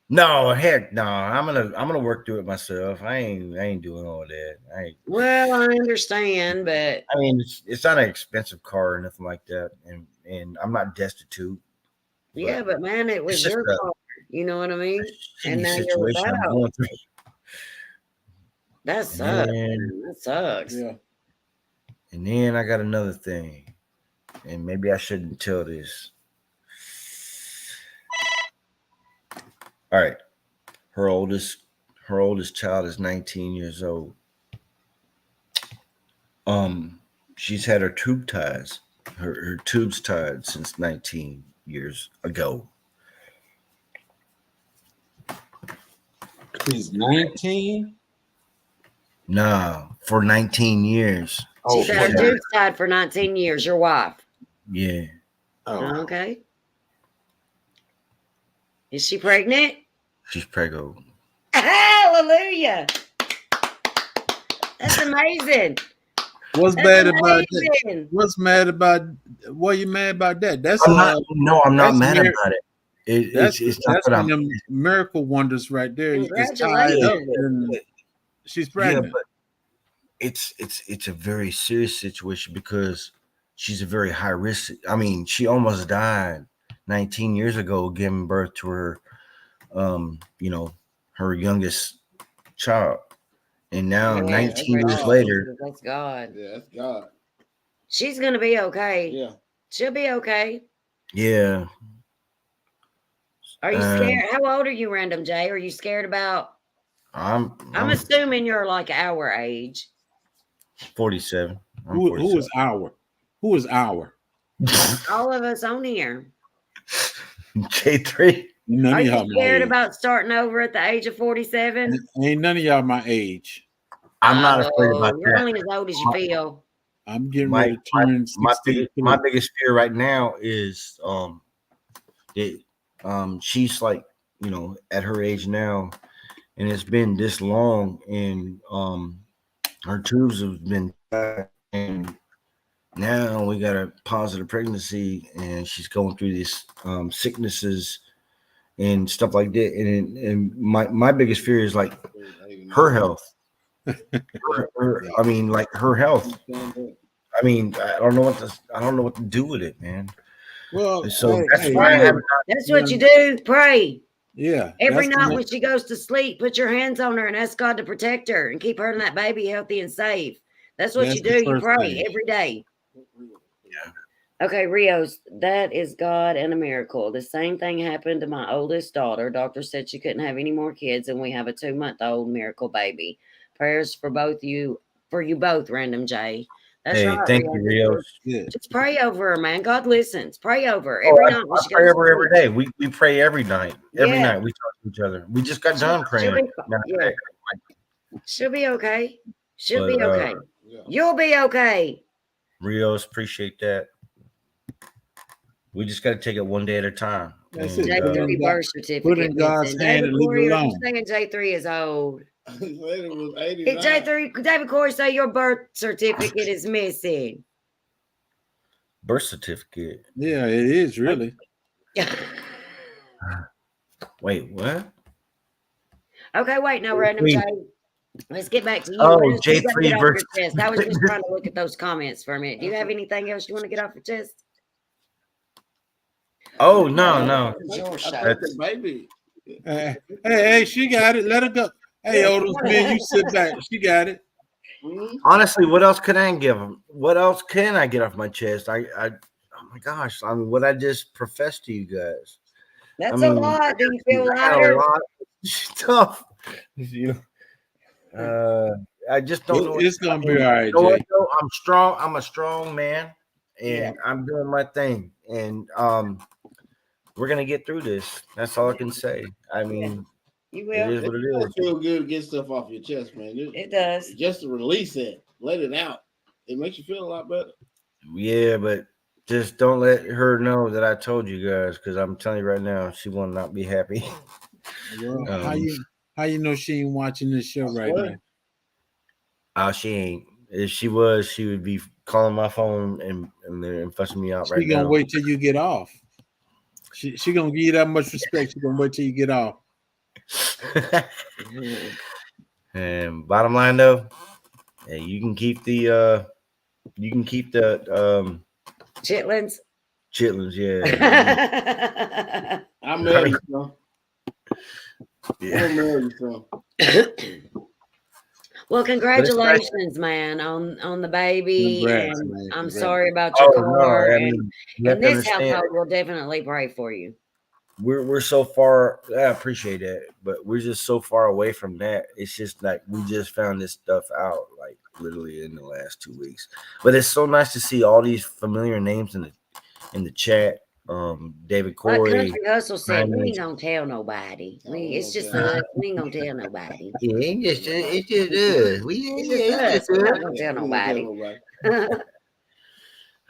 no, heck no, I'm gonna work through it myself. I ain't doing all that. Well, I understand, but I mean, it's not an expensive car or nothing like that, and I'm not destitute. yeah, but man, it was just your a- car. You know what I mean? And Shitty now you're situation I'm without. going through. That sucks. And, Man. That sucks. Yeah. and then I got another thing, and maybe I shouldn't tell this. All right, her oldest child is 19 years old. She's had her tubes tied since 19 years ago. She's 19. Nah, for 19 years. She's had her tubes tied for 19 years, your wife. Yeah. Oh, Okay. Is she pregnant? She's pregnant. Hallelujah. That's amazing. what's That's bad about that? amazing. What's mad about? What you mad about that? That's I'm not that's mad mir- about it. that's It's not that's that one of them miracle wonders right there. It's tied up Congratulations. and she's Yeah, pregnant. but it's a very serious situation because she's a very high risk. I mean, she almost died 19 years ago giving birth to her her youngest child. And now Yeah, 19 that's years God. later, That's God. Yeah, that's God. She's gonna be okay. Yeah. She'll be okay. yeah. Are you scared? How old are you, Random J? Are you scared about? I'm assuming you're like our age. 47. I'm Who 47. is our? Who is our? All of us on here. J3. None Are of you y'all my scared age. about starting over at the age of 47? Ain't none of y'all my age. I'm not afraid about You're that. only as old as you feel. I'm getting ready to turn 63. My biggest fear right now is she's like, at her age now, and it's been this long, and her tubes have been tied, and now we got a positive pregnancy, and she's going through these sicknesses and stuff like that. And my biggest fear is like her health. I mean, like her health. I mean, I don't know what to do with it, man. Well, So that's hey, why I haven't. That's what you do. Pray. Yeah. Every that's night the- when she goes to sleep, put your hands on her and ask God to protect her and keep her and that baby healthy and safe. That's what That's you the do. You first pray thing. every day. Yeah. Okay, Rios, that is God and a miracle. The same thing happened to my oldest daughter. Doctor said she couldn't have any more kids, and we have a 2-month-old miracle baby. Prayers for you both, Random J. That's Hey, right. thank Rios. you, Rios. Yeah. Just pray over her, man. God listens. Pray over her every night when I she pray goes over to every sleep. day. We pray every night. Every Yeah. night we talk to each other. We just got done She'll praying. be, yeah. She'll be okay. She'll be okay. Yeah. You'll be okay. Rios, appreciate that. We just got to take it one day at a time. That's And, it. J3 birth certificate. Put in God's missing. hand David and leave Corey, it are you alone. saying J3 is old? He said it was 89. J3, David Corey say your birth certificate is missing. birth certificate. Yeah, it is really. Wait, what? Okay, wait, no, Random Jay. Let's get back to you. Oh, What else you got to J3 get off versus. your chest? I was just trying to look at those comments for a minute. Do you have anything else you want to get off your chest? Oh no. It's your I show. think the baby. Hey, she got it. Let her go. Hey, Otis, man, you sit back. She got it. Honestly, what else can I give them? What else can I get off my chest? Oh my gosh, I mean, what I just professed to you guys. That's a lot. Do you feel I got a lighter? lot of stuff. You know, I just don't know. It's gonna be all right, You know what, Jay. though? I'm strong. I'm a strong man, and I'm doing my thing. And we're gonna get through this. That's all I can say. I mean, You it will. is what it It is. feels good to get stuff off your chest, man. It does. Just to release it, let it out. It makes you feel a lot better. Yeah, but just don't let her know that I told you guys, because I'm telling you right now, she will not be happy. Well, how you know she ain't watching this show right now? She ain't. If she was, she would be calling my phone and fussing me out She right gonna now. wait till you get off. She gonna give you that much respect. She gonna wait till you get off. And bottom line though, hey, you can keep the Chitlins. chitlins, yeah. I'm married, son. Yeah. I'm married, son. Well, congratulations, man, on the baby. Congrats, and man. I'm Congrats. sorry about your car. I mean, you have and to this understand, household will definitely pray for you. we're so far. I appreciate that, but we're just so far away from that. It's just like we just found this stuff out, like literally in the last 2 weeks. But it's so nice to see all these familiar names in the chat. David Like Corey. Country Hustle said, we Ryan ain't gonna tell nobody. It's just Okay. us. We ain't gonna tell nobody. Yeah, it's just us. It's just us. We're not gonna tell nobody.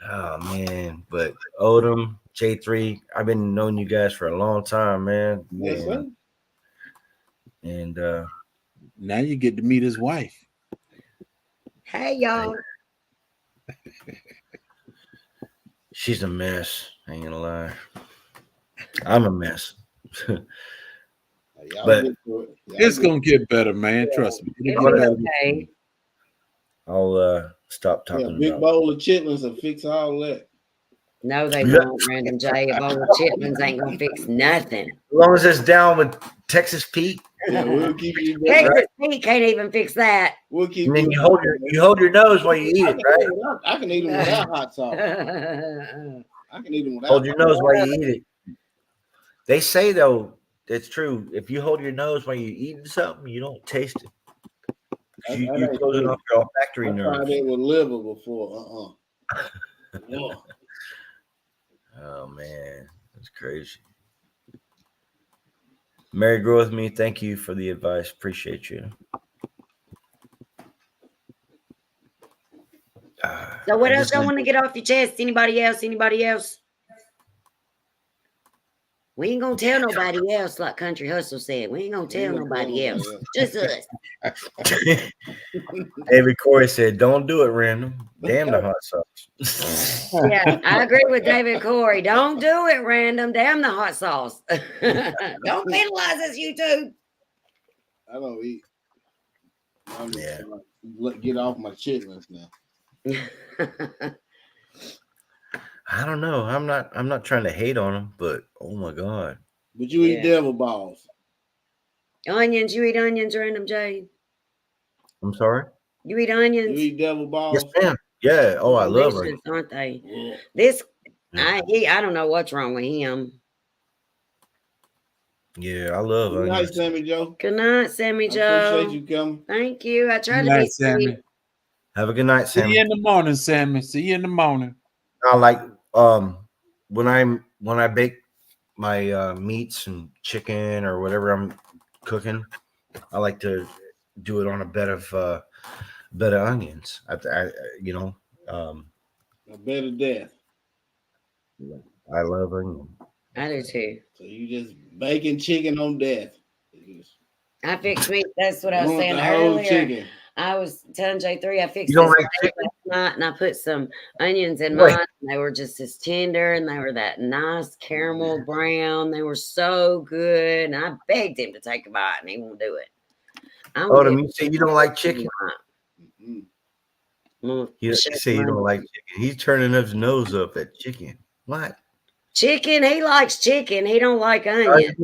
Oh man, but Odom, J3, I've been knowing you guys for a long time, man. Yes, sir. And Now you get to meet his wife. Hey, y'all. she's a mess. I ain't gonna lie. I'm a mess. But It's gonna get better, man. Trust me. It'll It'll be get better. okay. I'll stop talking big about bowl of chitlins will fix all that. No, they Yeah. won't, Random J. A bowl of chitlins ain't gonna fix nothing. as long as it's down with Texas Pete. Yeah, we'll keep you. Texas Pete can't even fix that. We'll keep And then you. you hold your nose while you eat it, right? I can eat them without hot sauce. That's I can eat them without. Hold your nose while you eat it. They say though, it's true. If you hold your nose while you're eating something, you don't taste it. You're closing off your olfactory I nerve. tried it with liver before. Yeah. Oh man, that's crazy. Mary Grow With Me, thank you for the advice. Appreciate you. So what else I want to get off your chest? Anybody else? Anybody else? We ain't gonna tell nobody else, like Country Hustle said. We ain't gonna tell nobody else. Just us. David Corey said, "Don't do it, random. Damn the hot sauce." Yeah, I agree with David Corey. Don't do it, random. Damn the hot sauce. Don't penalize us, YouTube. I don't eat. I'm just Yeah. trying to get off my chitlins now. I don't know. I'm not trying to hate on him, but oh my god. But you eat devil balls. Onions, you eat onions, Random J? I'm sorry. You eat onions? You eat devil balls? Yes, ma'am. Yeah. Oh, I love her. Delicious, aren't they? Yeah. This, Yeah. I don't know what's wrong with him. Yeah, I love Good night, onions. Sammy Joe. Good night, Sammy I Joe. appreciate you coming. Thank you. I tried Good to be night, Sammy. sweet. Have a good night, See Sam. you in the morning, Sammy. See you in the morning. I like when I bake my meats and chicken or whatever I'm cooking, I like to do it on a bed of onions. I A better death. I love onions. I do too. So you just baking chicken on death. I fixed meat. That's what I was Want saying the whole earlier. chicken. I was telling J3 I fixed You don't this. like chicken? night, and I put some onions in Wait. mine. And they were just as tender, and they were that nice caramel brown. They were so good. And I begged him to take a bite, and he won't do it. I'm Oh, gonna you say you don't like chicken? Mm. You say you don't like chicken. He's turning his nose up at chicken. What? chicken. He likes chicken. He don't like Oh, onion.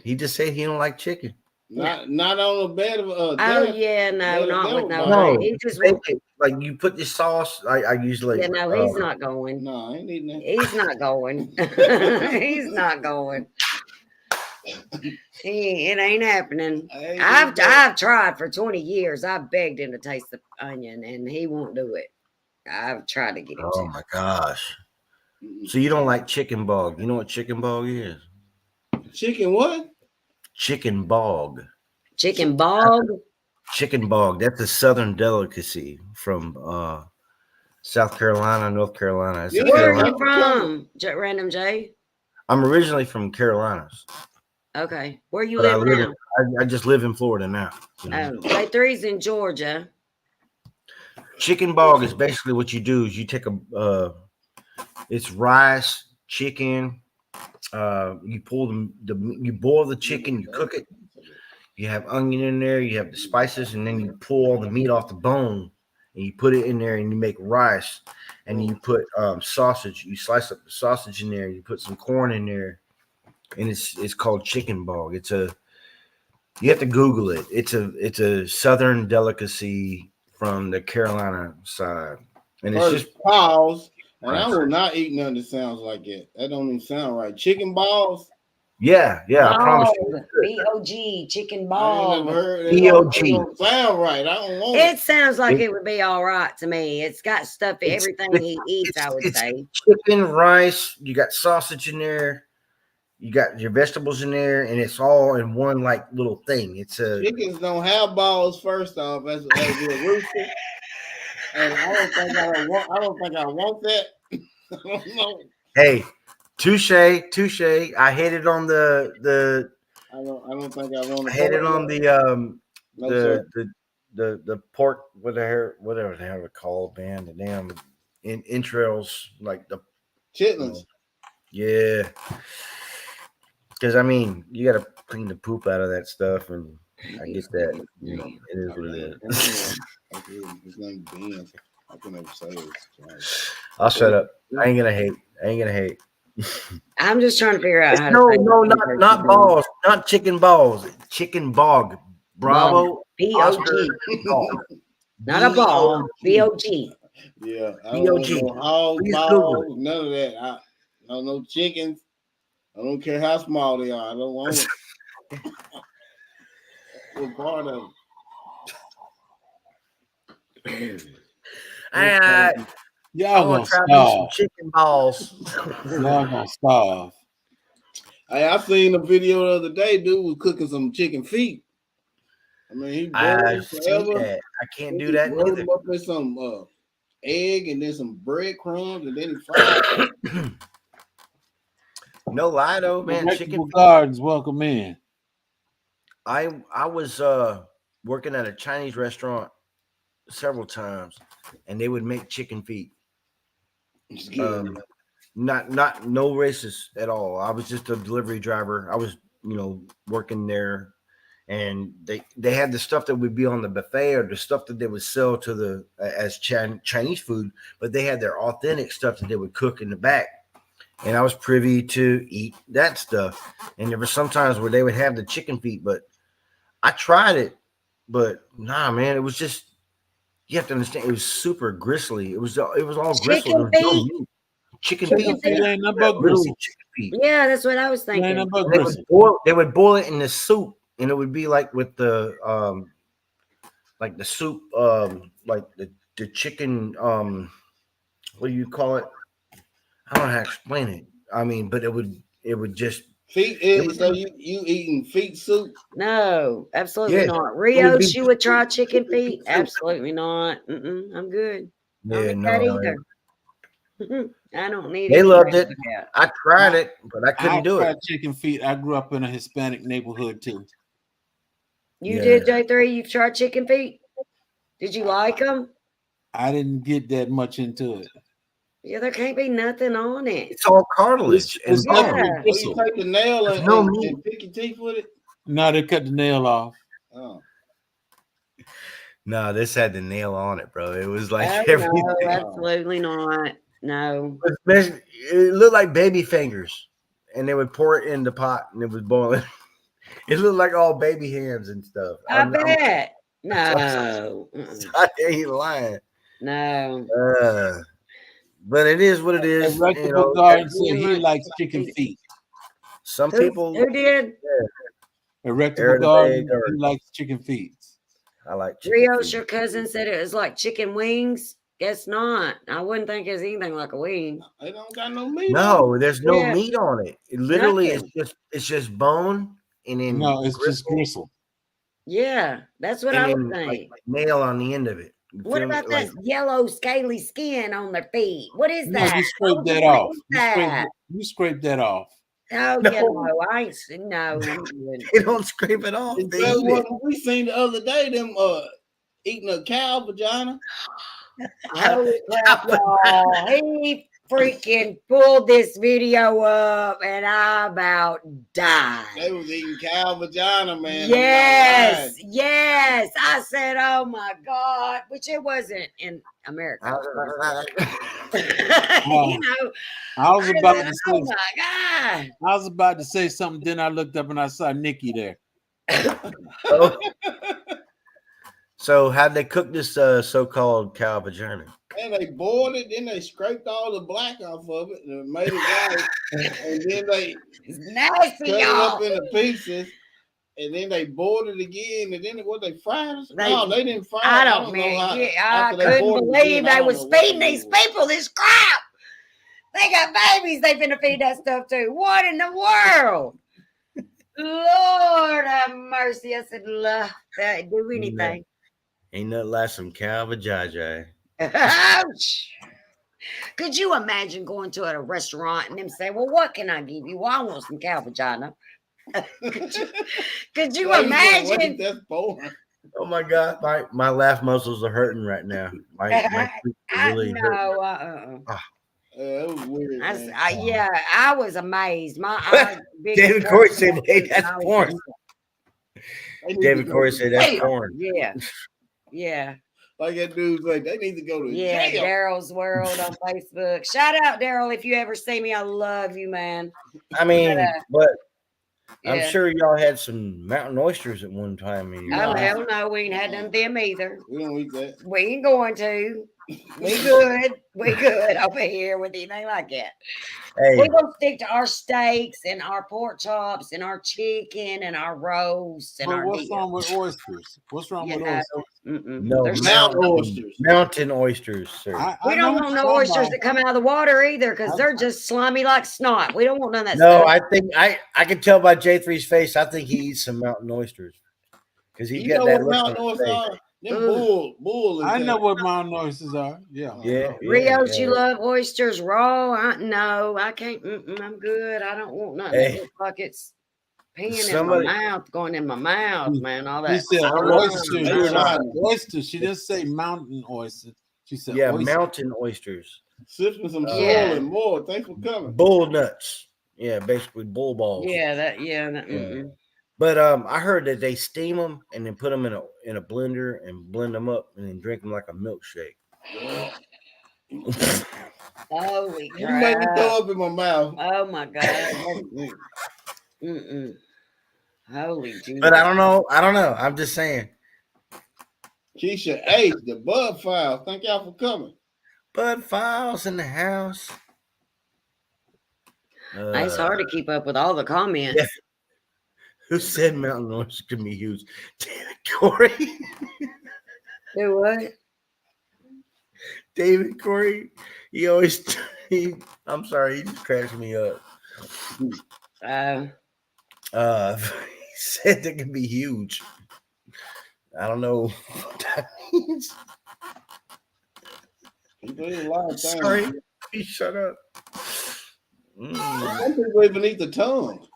he just said he don't like chicken. Not on the bed of Oh death. yeah, no, Let it not go, with no. Bob. No, He just make won't. it, like you put the sauce. I usually. Yeah, no, he's not going. No, I ain't eating that. He's not going. He's not going. It ain't happening. I ain't eating that. I've tried for 20 years. I begged him to taste the onion, and he won't do it. I've tried to get him Oh to. my gosh! So you don't like chicken bog? You know what chicken bog is? Chicken what? Chicken bog. Chicken bog. Chicken bog. That's a southern delicacy from South Carolina, North Carolina. It's a Yeah. Where are Carolina. you from, Random J? I'm originally from Carolinas, Okay, where you but I live live. now? I just live in Florida now. You know? J3's in Georgia. Chicken bog is basically what you do is you take it's rice, chicken. You pull you boil the chicken, you cook it. You have onion in there, you have the spices, and then you pull all the meat off the bone and you put it in there and you make rice. And you put sausage. You slice up the sausage in there. You put some corn in there, and it's called chicken bog. You have to Google it. It's a southern delicacy from the Carolina side, and it's First, just pause. And I Right. will not eat nothing that sounds like it. That don't even sound right. Chicken balls. yeah. I promise you. Bog. B-O-G. Chicken I ain't bog. never heard it. B.O.G.. It don't sound right. I don't want It sounds like It- it would be all right to me. It's got stuff, It's- everything it's- he eats, I would it's say. chicken, rice. You got sausage in there. You got your vegetables in there, and it's all in one like little thing. It's a Chickens don't have balls. First off, as a rooster, and I don't think I want that. I don't know. hey, touche. I hit it on the I don't think I want I to. hit it on No, sir. the pork whatever the hell it's called, man. The damn entrails, like the Chitlins. yeah. Because I mean, you got to clean the poop out of that stuff, and I get that. You know, it is what it is. His name Ben. I can never say it. I'll shut up. I ain't gonna hate. I'm just trying to figure out how to No, say not balls, not chicken balls. Chicken bog. Bravo. B-O-G. Oscar, Not a ball. B-O-G. Yeah, I don't B.O.G.. want no hog Please Google balls, none of that. No chickens. I don't care how small they are. I don't want them. What part of it? Y'all I'm gonna gonna try me some starve. chicken balls. Y'all gonna starve. Hey, I seen a video the other day. Dude was cooking some chicken feet. I mean, he boiled I them see forever. that. I can't do He that rolled neither. them up in some egg and then some breadcrumbs and then he fried them. No lie though, man. Chicken Respectable feet. Gardens, welcome in. I was working at a Chinese restaurant several times, and they would make chicken feet. It's good. Not no racist at all. I was just a delivery driver. I was working there, and they had the stuff that would be on the buffet or the stuff that they would sell to the as Chinese food, but they had their authentic stuff that they would cook in the back. And I was privy to eat that stuff. And there were some times where they would have the chicken feet, but I tried it, but nah, man, it was just, you have to understand, it was super gristly. It was all gristle. There was no feet? meat. Chicken Chicken feet, feet ain't nothing but literally gristle. chicken feet. Yeah, that's what I was It ain't thinking. nothing but And gristle. they would boil it in the soup, and it would be like with the like the soup, like the chicken, what do you call it? I don't know how to explain it. I mean, but it would just Feet. So you eating feet soup? No, absolutely Yeah, not. it would Rios, be you would try chicken feet? Absolutely not. I'm good. Don't yeah, need that no. either. I don't need They any loved it. like that. I tried it, but I couldn't do it. tried chicken feet. I grew up in a Hispanic neighborhood too. You Yeah. did, J3? You've tried chicken feet? Did you like them? I didn't get that much into it. Yeah, there can't be nothing on it. It's all cartilage and It's bone. definitely Yeah. Well, you bristle. take the nail There's no meat. and pick your teeth with it. No, they cut the nail off. Oh. No, this had the nail on it, bro. It was like Oh, everything. no, absolutely not. No. It looked like baby fingers, and they would pour it in the pot, and it was boiling. It looked like all baby hands and stuff. I bet. No. I ain't lying. No. But it is what it is. Erectable Garden said he likes chicken feet. Some people. Who did? Erectable Garden, he likes chicken feet. I like chicken Rios, feet. your cousin, said it was like chicken wings. Guess not. I wouldn't think it's anything like a wing. They don't got no meat. No, there's no Yeah. meat on it. It literally Nothing. it's just bone and then No, it's just gristle. Yeah, that's what and I then would think. like nail on the end of it. You What feel me? about that yellow scaly skin on their feet? What is No, that? you scrape What that is off. that? You scrape that off. Oh, No. yeah, no, I ain't. No, I'm good. They don't scrape it off. It's They better eat what it. we seen the other day. Them eating a cow vagina. Holy crap, y'all. He freaking pulled this video up and I about died. They was eating cow vagina, man. Yes, yes. I said, oh my God, which it wasn't in America. You know, I was I about said, to oh say, my God. I was about to say something. Then I looked up and I saw Nikki there. So how'd they cook this so-called cow vagina? And they boiled it, then they scraped all the black off of it and made it white. And then they It's nasty, cut it y'all. up into pieces. And then they boiled it again. And then what they fried it? They- No, they didn't fry it. I don't know mean, how. I after they couldn't boiled it believe again, I they don't was know what feeding they these did. people this crap. They got babies they finna feed that stuff to. What in the world? Lord have mercy. I said, "Love that do anything." Ain't nothing like some cow vagina. Ouch. Could you imagine going to a restaurant and them say, "Well, what can I give you?" Well, I want some cow vagina. Could you Wait, imagine? that's boring. Oh my God, my laugh muscles are hurting right now. My feet are really hurting. No, It was weird. Man. yeah, I was amazed. My eyes, big David as Corey water. said, "Hey, that's I was porn." just- They need David to Corey go to said, "That's jail. porn." Yeah, yeah, Like that dude's like, they need to go to yeah. jail. Daryl's World on Facebook. Shout out, Daryl, if you ever see me. I love you, man. I mean, but I'm Yeah. sure y'all had some mountain oysters at one time in your Oh life. hell no, we ain't had none of them either. We don't eat that. We ain't going to. We good. We good over here with anything like that. Hey, We're gonna stick to our steaks and our pork chops and our chicken and our roasts and But our what's wrong with oysters? What's wrong with oysters? no, There's mountain oysters. Mountain oysters, sir. we don't want no oysters that come out of the water either because they're just slimy like snot. We don't want none of that No, stuff. I think I can tell by J3's face. I think he eats some mountain oysters because he's You got know that what look mountain on his oysters face. are? Them bull. I know what mountain oysters are. Yeah. Yeah, Rios, yeah. you love oysters raw? No, I can't. I'm good. I don't want nothing that Hey. looks like it's peeing Somebody- in my mouth, going in my mouth, man. All She that. said oysters. They not tried. oysters. She didn't say mountain oysters. She said Yeah, oysters. mountain oysters, Sipping some soil Yeah. and more. Thanks for coming. bull nuts. Yeah, basically bull balls. Yeah, that. Yeah. Yeah. But I heard that they steam them and then put them in a blender and blend them up and then drink them like a milkshake. Holy You made me crap! throw up in my mouth. Oh my god! Holy Jesus! But I don't know. I'm just saying. Keisha H, the Bud Files. Thank y'all for coming. Bud Files in the house. It's hard to keep up with all the comments. Yeah. Who said mountain oysters can be huge? David Corey. Do what? David Corey. I'm sorry, he just cracks me up. He said they can be huge. I don't know what that means. You did a lot of things. Sorry, please shut up. Some people even eat the tongue.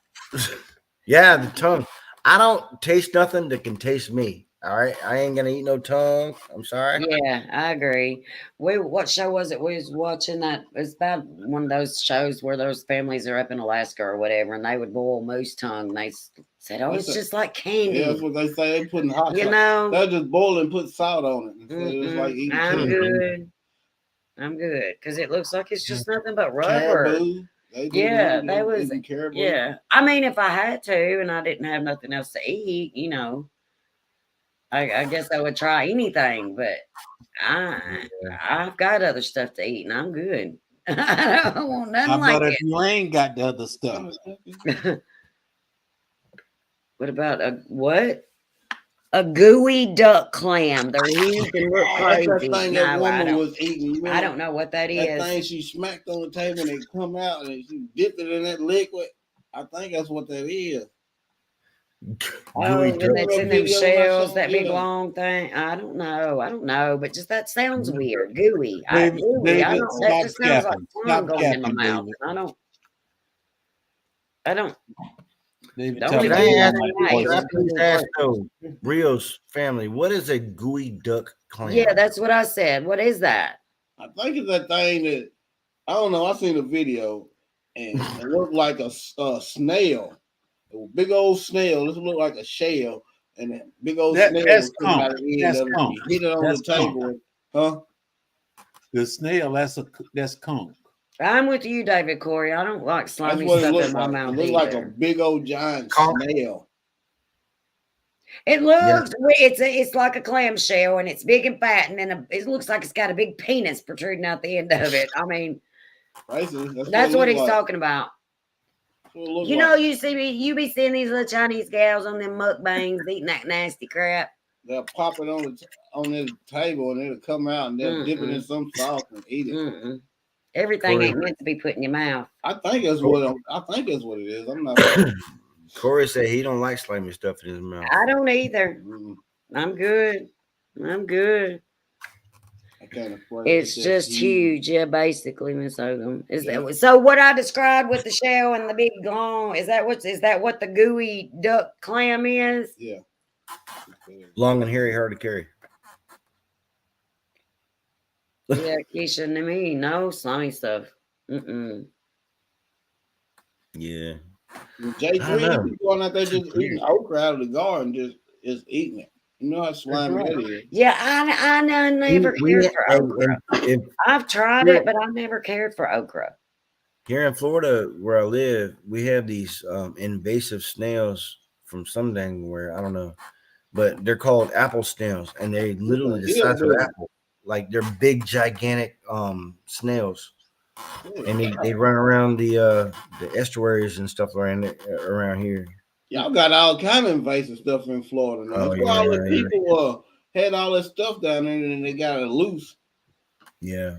Yeah, the tongue. I don't taste nothing that can taste me. All right, I ain't gonna eat no tongue. I'm sorry. Yeah, I agree. What show was it? We was watching that. It's about one of those shows where those families are up in Alaska or whatever, and they would boil moose tongue. And they said, "Oh, it's just like candy." Yeah, that's what they say. They putting hot You sauce. know, They just boil and put salt on it. Instead it's like eating I'm candy. good. I'm good because it looks like it's just nothing but rubber. Caribou. They do Yeah, them. they was. Eating caribou. Yeah, I mean, if I had to and I didn't have nothing else to eat, you know, I guess I would try anything. But I've got other stuff to eat, and I'm good. I don't want nothing How like about if you ain't got the other stuff? it. What about a what? A gooey duck clam. They're huge and look That's crazy. that thing No, that I woman don't. was eating. I don't know what that That is. thing she smacked on the table and it come out and she dipped it in that liquid. I think that's what that is. Oh, Gooey and duck. it's in them Video I shells, saw, that big yeah. long thing. I don't know, but just that sounds weird. Gooey. David, Gooey. I David, don't. That stop just sounds like capping. tongue Stop going in my capping, mouth. David. And I don't. David, Don't tell Can even me I do ask? that my right. Can I voice. please ask though, Rio's family, what is a gooey duck clam? Yeah, that's what I said. What is that? I think it's that thing that I don't know. I seen a video and it looked like a snail, a big old snail. This looked like a shell, and that big old snail That's was coming conch. out of the end That's of it. conch. He hit it on That's the table, huh? The snail, that's conch. I'm with you, David Corey. I don't like That's slimy what it stuff looked in my like. It mouth looked like a either. big old giant Conch. snail. It looks. It's like a clamshell, and it's big and fat, and then it looks like it's got a big penis protruding out the end of it. I mean, Racist. that's what he's like. talking about. That's what it looked You know, like. you be seeing these little Chinese gals on them mukbangs eating that nasty crap. They'll pop it on the table and it'll come out and they'll dip it in some sauce and eat it. Everything Corey. ain't meant to be put in your mouth. I think that's what it is. I'm not sure. Corey said he don't like slimy stuff in his mouth. I don't either. Mm, I'm good. I'm good. I can't afford It's just huge. huge. Yeah, basically, Miss Odom. Yeah. So what I described with the shell and the big long, is that what the gooey duck clam is? Yeah. Long and hairy, hard to carry. Yeah, Keisha and me, no slimy stuff. Yeah. J3, I don't know. he's going out there just eating okra out of the garden, just eating it. You know how slimy that is. Yeah, I never cared for okra. I've tried it, but I never cared for okra. Here in Florida, where I live, we have these invasive snails from some dang where I don't know, but they're called apple snails, and they literally the size of an apple. Like they're big, gigantic snails, and they run around the estuaries and stuff around here. Y'all got all kind of invasive stuff in Florida now. That's why all the people had all that stuff down there and they got it loose. Yeah.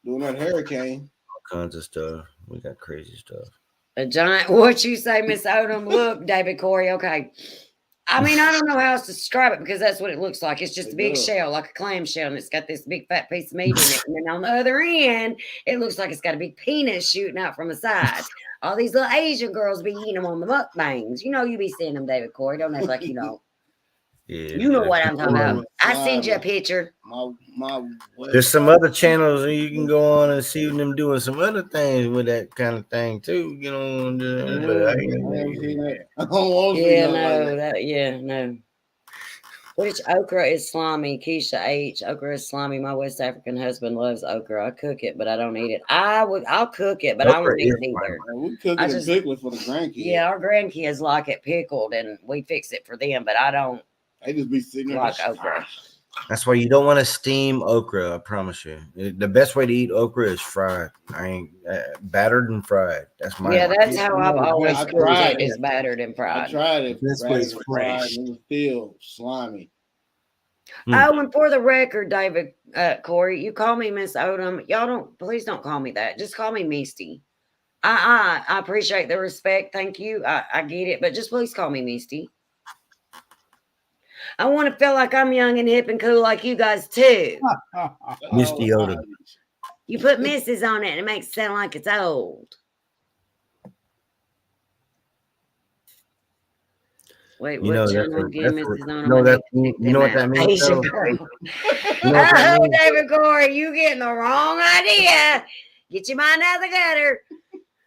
Doing that hurricane. All kinds of stuff. We got crazy stuff. A giant, what you say, Miss Odom? Look, David Corey, okay. I mean, I don't know how else to describe it because that's what it looks like. It's just a big shell, like a clam shell, and it's got this big fat piece of meat in it. And then on the other end, it looks like it's got a big penis shooting out from the side. All these little Asian girls be eating them on the mukbangs. You know, you be seeing them, David Corey. Don't act like you don't. Yeah, you know what I'm talking about. I send you a picture. There's some other channels you can go on and see them doing some other things with that kind of thing too. You know, but I haven't seen that. I don't want to see no. Which okra is slimy? Keisha H. Okra is slimy. My West African husband loves okra. I cook it, but I don't eat it. I'll cook it, but I won't eat it either. We cook it and pickle it for the grandkids. Yeah, our grandkids like it pickled, and we fix it for them. But I don't. They just be sitting there like okra. That's why you don't want to steam okra. I promise you. The best way to eat okra is fried. I ain't battered and fried. That's my. Yeah, that's how I've always cooked it. Is battered and fried. I tried it. This way is fresh. It was still slimy. Oh, and for the record, David Corey, you call me Miss Odom. Y'all please don't call me that. Just call me Misty. I appreciate the respect. Thank you. I get it, but just please call me Misty. I want to feel like I'm young and hip and cool like you guys too. Misty Odom. You put Mrs. on it and it makes it sound like it's old. Wait, You what know channel again, that's Mrs. Onum? no, I need that's to check you know them what that out. means. Asia Though? girl. You know what that Oh, means? David Corey, you getting the wrong idea. Get your mind out of the gutter.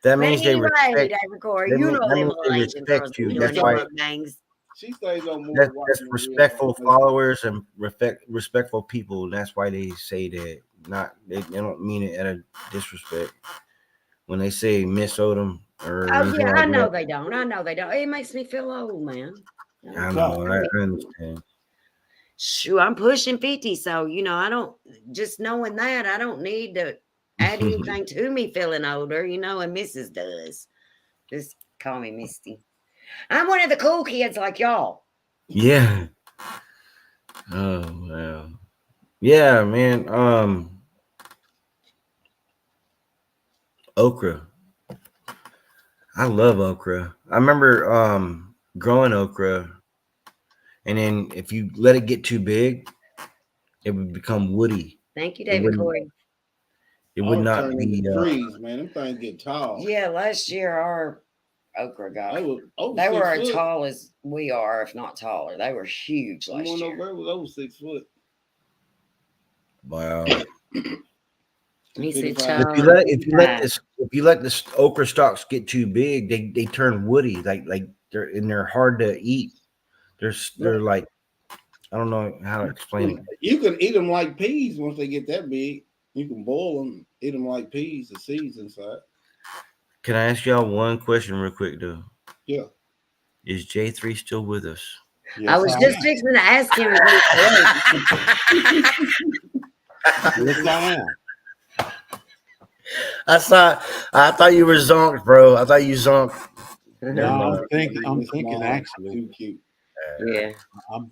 That But means they anyway, respect. David Corey, you know That them means little they Asian girls respect be you. doing That's them why. mukbangs. She stays on more That's watching the real respectful on Facebook. followers and respectful people. That's why they say that. Not they don't mean it at a disrespect. When they say Miss Odom or Oh anything yeah, like I know that, they don't. I know they don't. It makes me feel old, man. I Right. know. I understand. Shoot, I'm pushing 50, so I don't just knowing that I don't need to add anything to me feeling older, and Mrs. does. Just call me Misty. I'm one of the cool kids like y'all. Yeah. Oh well. Yeah, man. Okra. I love okra. I remember growing okra, and then if you let it get too big, it would become woody. Thank you, It David wouldn't. Corey. It would All not turn be. into trees, man. Them things get tall. Yeah, last year our okra They got. were over They 6 were as foot. tall as we are, if not taller. They were huge The last one year. over there was over 6 foot. Wow. He said, 55. If you "Child, let this okra stalks get too big, they turn woody. Like they're hard to eat. They're like I don't know how to explain it. You can eat them like peas once they get that big. You can boil them, eat them like peas, the seeds inside. Can I ask y'all one question real quick though? Yeah. Is J3 still with us? I was just fixing to ask him if he was." Yes, I am. I thought you were zonked, bro. I thought you zonked. No, I'm It's thinking small, actually. too cute. Yeah. I'm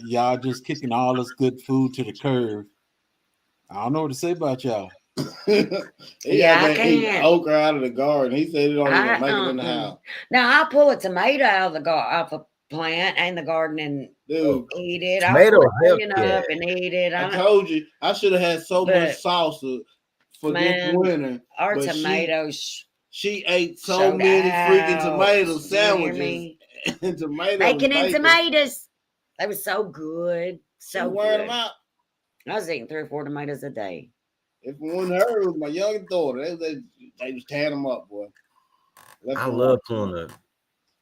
y'all just kicking all this good food to the curb. I don't know what to say about y'all. He Yeah, had I that eating can't. okra out of the garden. He said he don't even make it in the uh-uh. house. Now I pull a tomato out of off a plant and the garden and Dude, eat it. I'll Tomato, pull heck onion yeah. up and eat it. I told you I should have had so much But, salsa for this man, winter. our But tomatoes she ate so showed many freaking out. tomato Do you hear sandwiches me? and tomato Bacon and bacon. tomatoes. They were so good. She So wearing good. them out. I was eating 3 or 4 tomatoes a day. If it wasn't her, it was my youngest daughter. They was tearing them up, boy. I love pulling the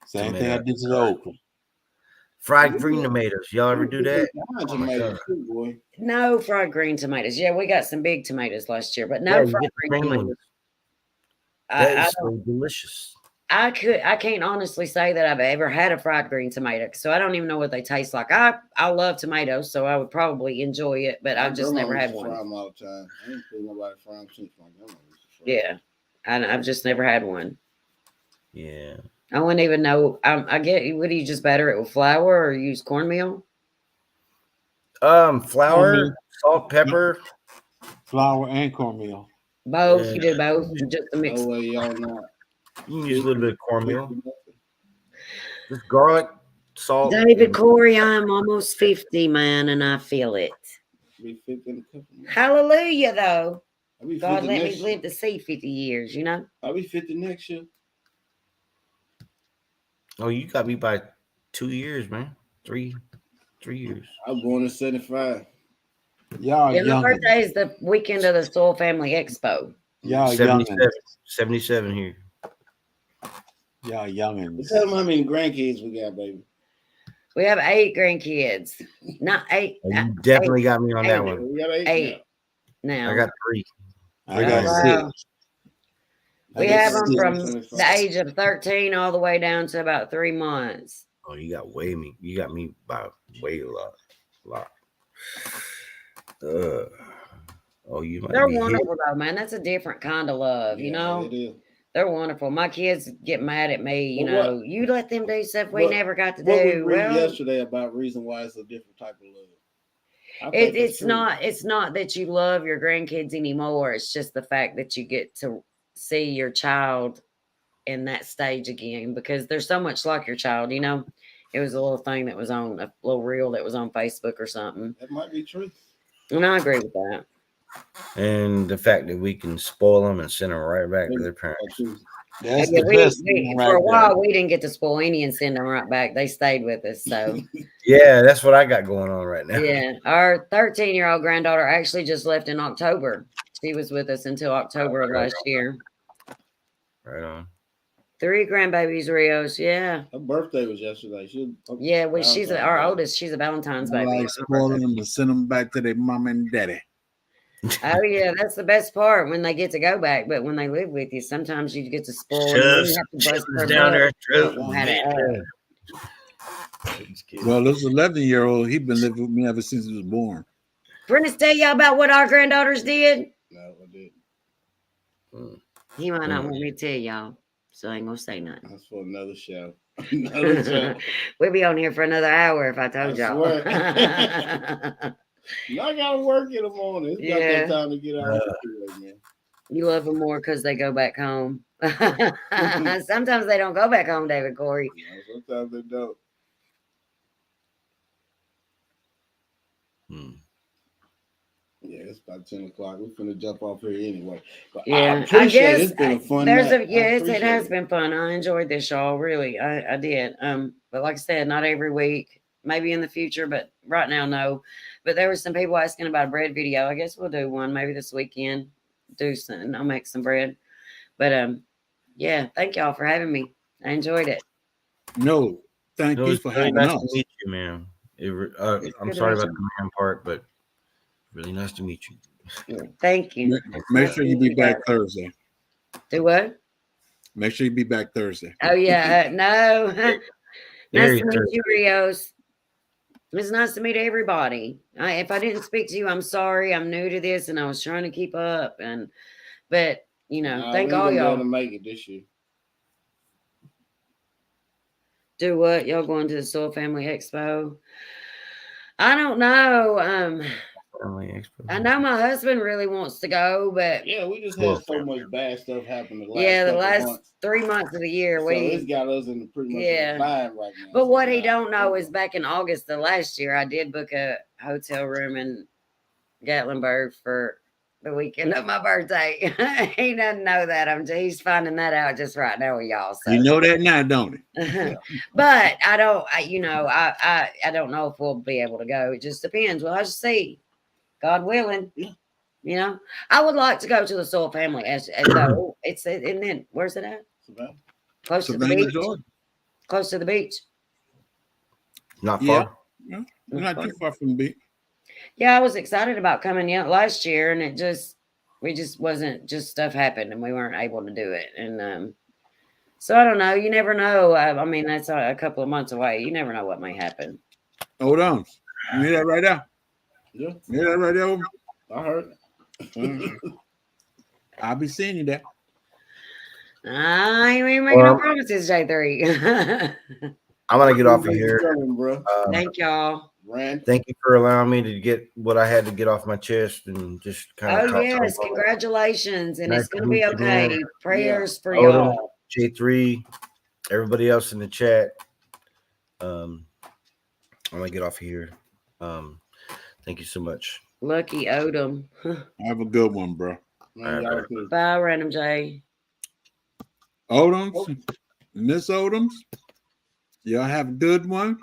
Same thing I tomato. did to the okra. Fried green tomatoes. Y'all ever do that? Fine Oh my tomatoes God. too, boy. No fried green tomatoes. Yeah, we got some big tomatoes last year, but Yeah, no you fried get the green green tomatoes. ones. That I is don't. so delicious. I can't honestly say that I've ever had a fried green tomato, so I don't even know what they taste like. I love tomatoes, so I would probably enjoy it, but I've just never had Fry one. them all the time. I ain't seen nobody fry them since my grandma used to fry. Yeah, I've just never had one. Yeah. I wouldn't even know. I get. Would you just batter it with flour or use cornmeal? Flour, Cornmeal. salt, pepper. Flour and cornmeal. Both. Yeah. You do both. Just a mix. No way y'all not. You can use a little bit of cornmeal. Just garlic, salt. David and- Corey, I'm almost 50, man, and I feel it. Be 50 in a couple months. Hallelujah, though. I'll be 50 God let me next year. live to see 50 years, I'll be 50 next year. Oh, you got me by 2 years, man. 3 years. I was born in 75. Y'all Yeah, my young. birthday is the weekend of the Soul Family Expo. Y'all 77, youngins. 77 here. Y'all youngins. Tell them how many grandkids we got, baby. We have 8 grandkids. Not 8. Oh, you definitely got me on that eight. one. We got 8 8 now. I got 3. I got wow. 6. We I got have them 6. from the age of 13 all the way down to about 3 months. Oh, you got me by way a lot. Oh, you might They're be here. wonderful, though, man. That's a different kind of love, It is. They're wonderful. My kids get mad at me, But you let them do stuff we what- never got to What we do. read Well, yesterday about reason why it's a different type of love. I think it's true. not that you love your grandkids anymore. It's just the fact that you get to see your child in that stage again because they're so much like your child. It was a little thing that was on a little reel that was on Facebook or something, That might be true. and I agree with that. And the fact that we can spoil them and send them right back to their parents. That's true. That's Yeah, the best we one for right a there. while we didn't get to spoil any and send them right back. They stayed with us. So Yeah, that's what I got going on right now. yeah, our 13-year-old granddaughter actually just left in October. She was with us until October of last year. Right on. 3 grandbabies, Rios. Yeah. Her birthday was yesterday. Yeah, well, she's Valentine's our Day. oldest. She's a Valentine's I baby. like spoiling them and send them back to their mom and daddy. Oh yeah, that's the best part when they get to go back. But when they live with you, sometimes you get to spoil them and then you have to bust their down butt. their throat. Don't know how to Well, this 11-year-old, he been living with me ever since he was born. Prentice tell y'all about what our granddaughters did? No, I didn't. He might not want me to tell y'all, so I ain't gonna say nothing. That's for another show. Another show. We'll be on here for another hour if I told I y'all. swear. I gotta work in the morning. It's got Yeah. that time to get out of the man. You love them more because they go back home. Sometimes they don't go back home, David Corey. No, sometimes they don't. Yeah, it's about 10 o'clock. We're finna jump off here anyway. But I Yeah, appreciate it. It's been a fun night. It has been fun. I enjoyed this, y'all. Really, I did. But like I said, not every week. Maybe in the future, but right now, no. But there were some people asking about a bread video. I guess we'll do one maybe this weekend. Do some. I'll make some bread. But yeah. Thank y'all for having me. I enjoyed it. No, thank It you was for really having nice us. to meet you, man. It's I'm good to sorry meet about the man part, but really nice to meet you. Yeah, thank you. Make sure you be back Thursday. Do what? Make sure you be back Thursday. Oh yeah. No. Nice Very to meet Thursday. you, Rios. It's nice to meet everybody. If I didn't speak to you, I'm sorry. I'm new to this, and I was trying to keep up. But thank all y'all. To make it this year. Do what? Y'all going to the Soul Family Expo? I don't know. I know my husband really wants to go, but Yeah, we just had so much bad stuff happen the the last last months. 3 months of the year, So it's got us in pretty much a bind right now. But what he don't know is back in August of last year, I did book a hotel room in Gatlinburg for the weekend of my birthday. He doesn't know that. He's finding that out just right now with y'all. So. You know that now, don't he? But I don't. I don't know if we'll be able to go. It just depends. We'll have to see. God willing. Yeah. I would like to go to the Soul Family as though it's and then where's it at? Savannah. Close to the Savannah, beach. Georgia. Close to the beach. Not Yeah. far. Yeah, not too far from the beach. Yeah, I was excited about coming last year, and we just wasn't. Just stuff happened, and we weren't able to do it. And so I don't know. You never know. I mean, that's a couple of months away. You never know what may happen. Hold on. You hear that right there? Yeah. You hear that right there? I heard. I'll be seeing you there. I ain't making no promises, J3. I'm gonna get off of here. Bro. Thank y'all. Thank you for allowing me to get what I had to get off my chest and just kind of. Oh yes, congratulations, and Nice it's gonna to be meet you, okay. man. Prayers for Odom, y'all. J3, everybody else in the chat. I'm gonna get off of here. Thank you so much. Lucky Odom. Have a good one, bro. Bye, Random J. Odoms, Miss Odoms, y'all have a good one.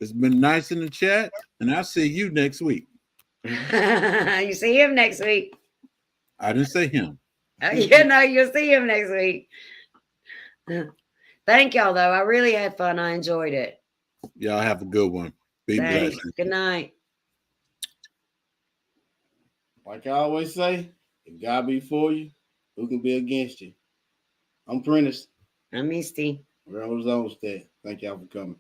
It's been nice in the chat, and I'll see you next week. You see him next week. I didn't say him. You'll see him next week. Thank y'all, though. I really had fun. I enjoyed it. Y'all have a good one. Be blessed. Good night. Like I always say, if God be for you, who can be against you? I'm Prentice. I'm Misty. We're on Zone Stat. Thank y'all for coming.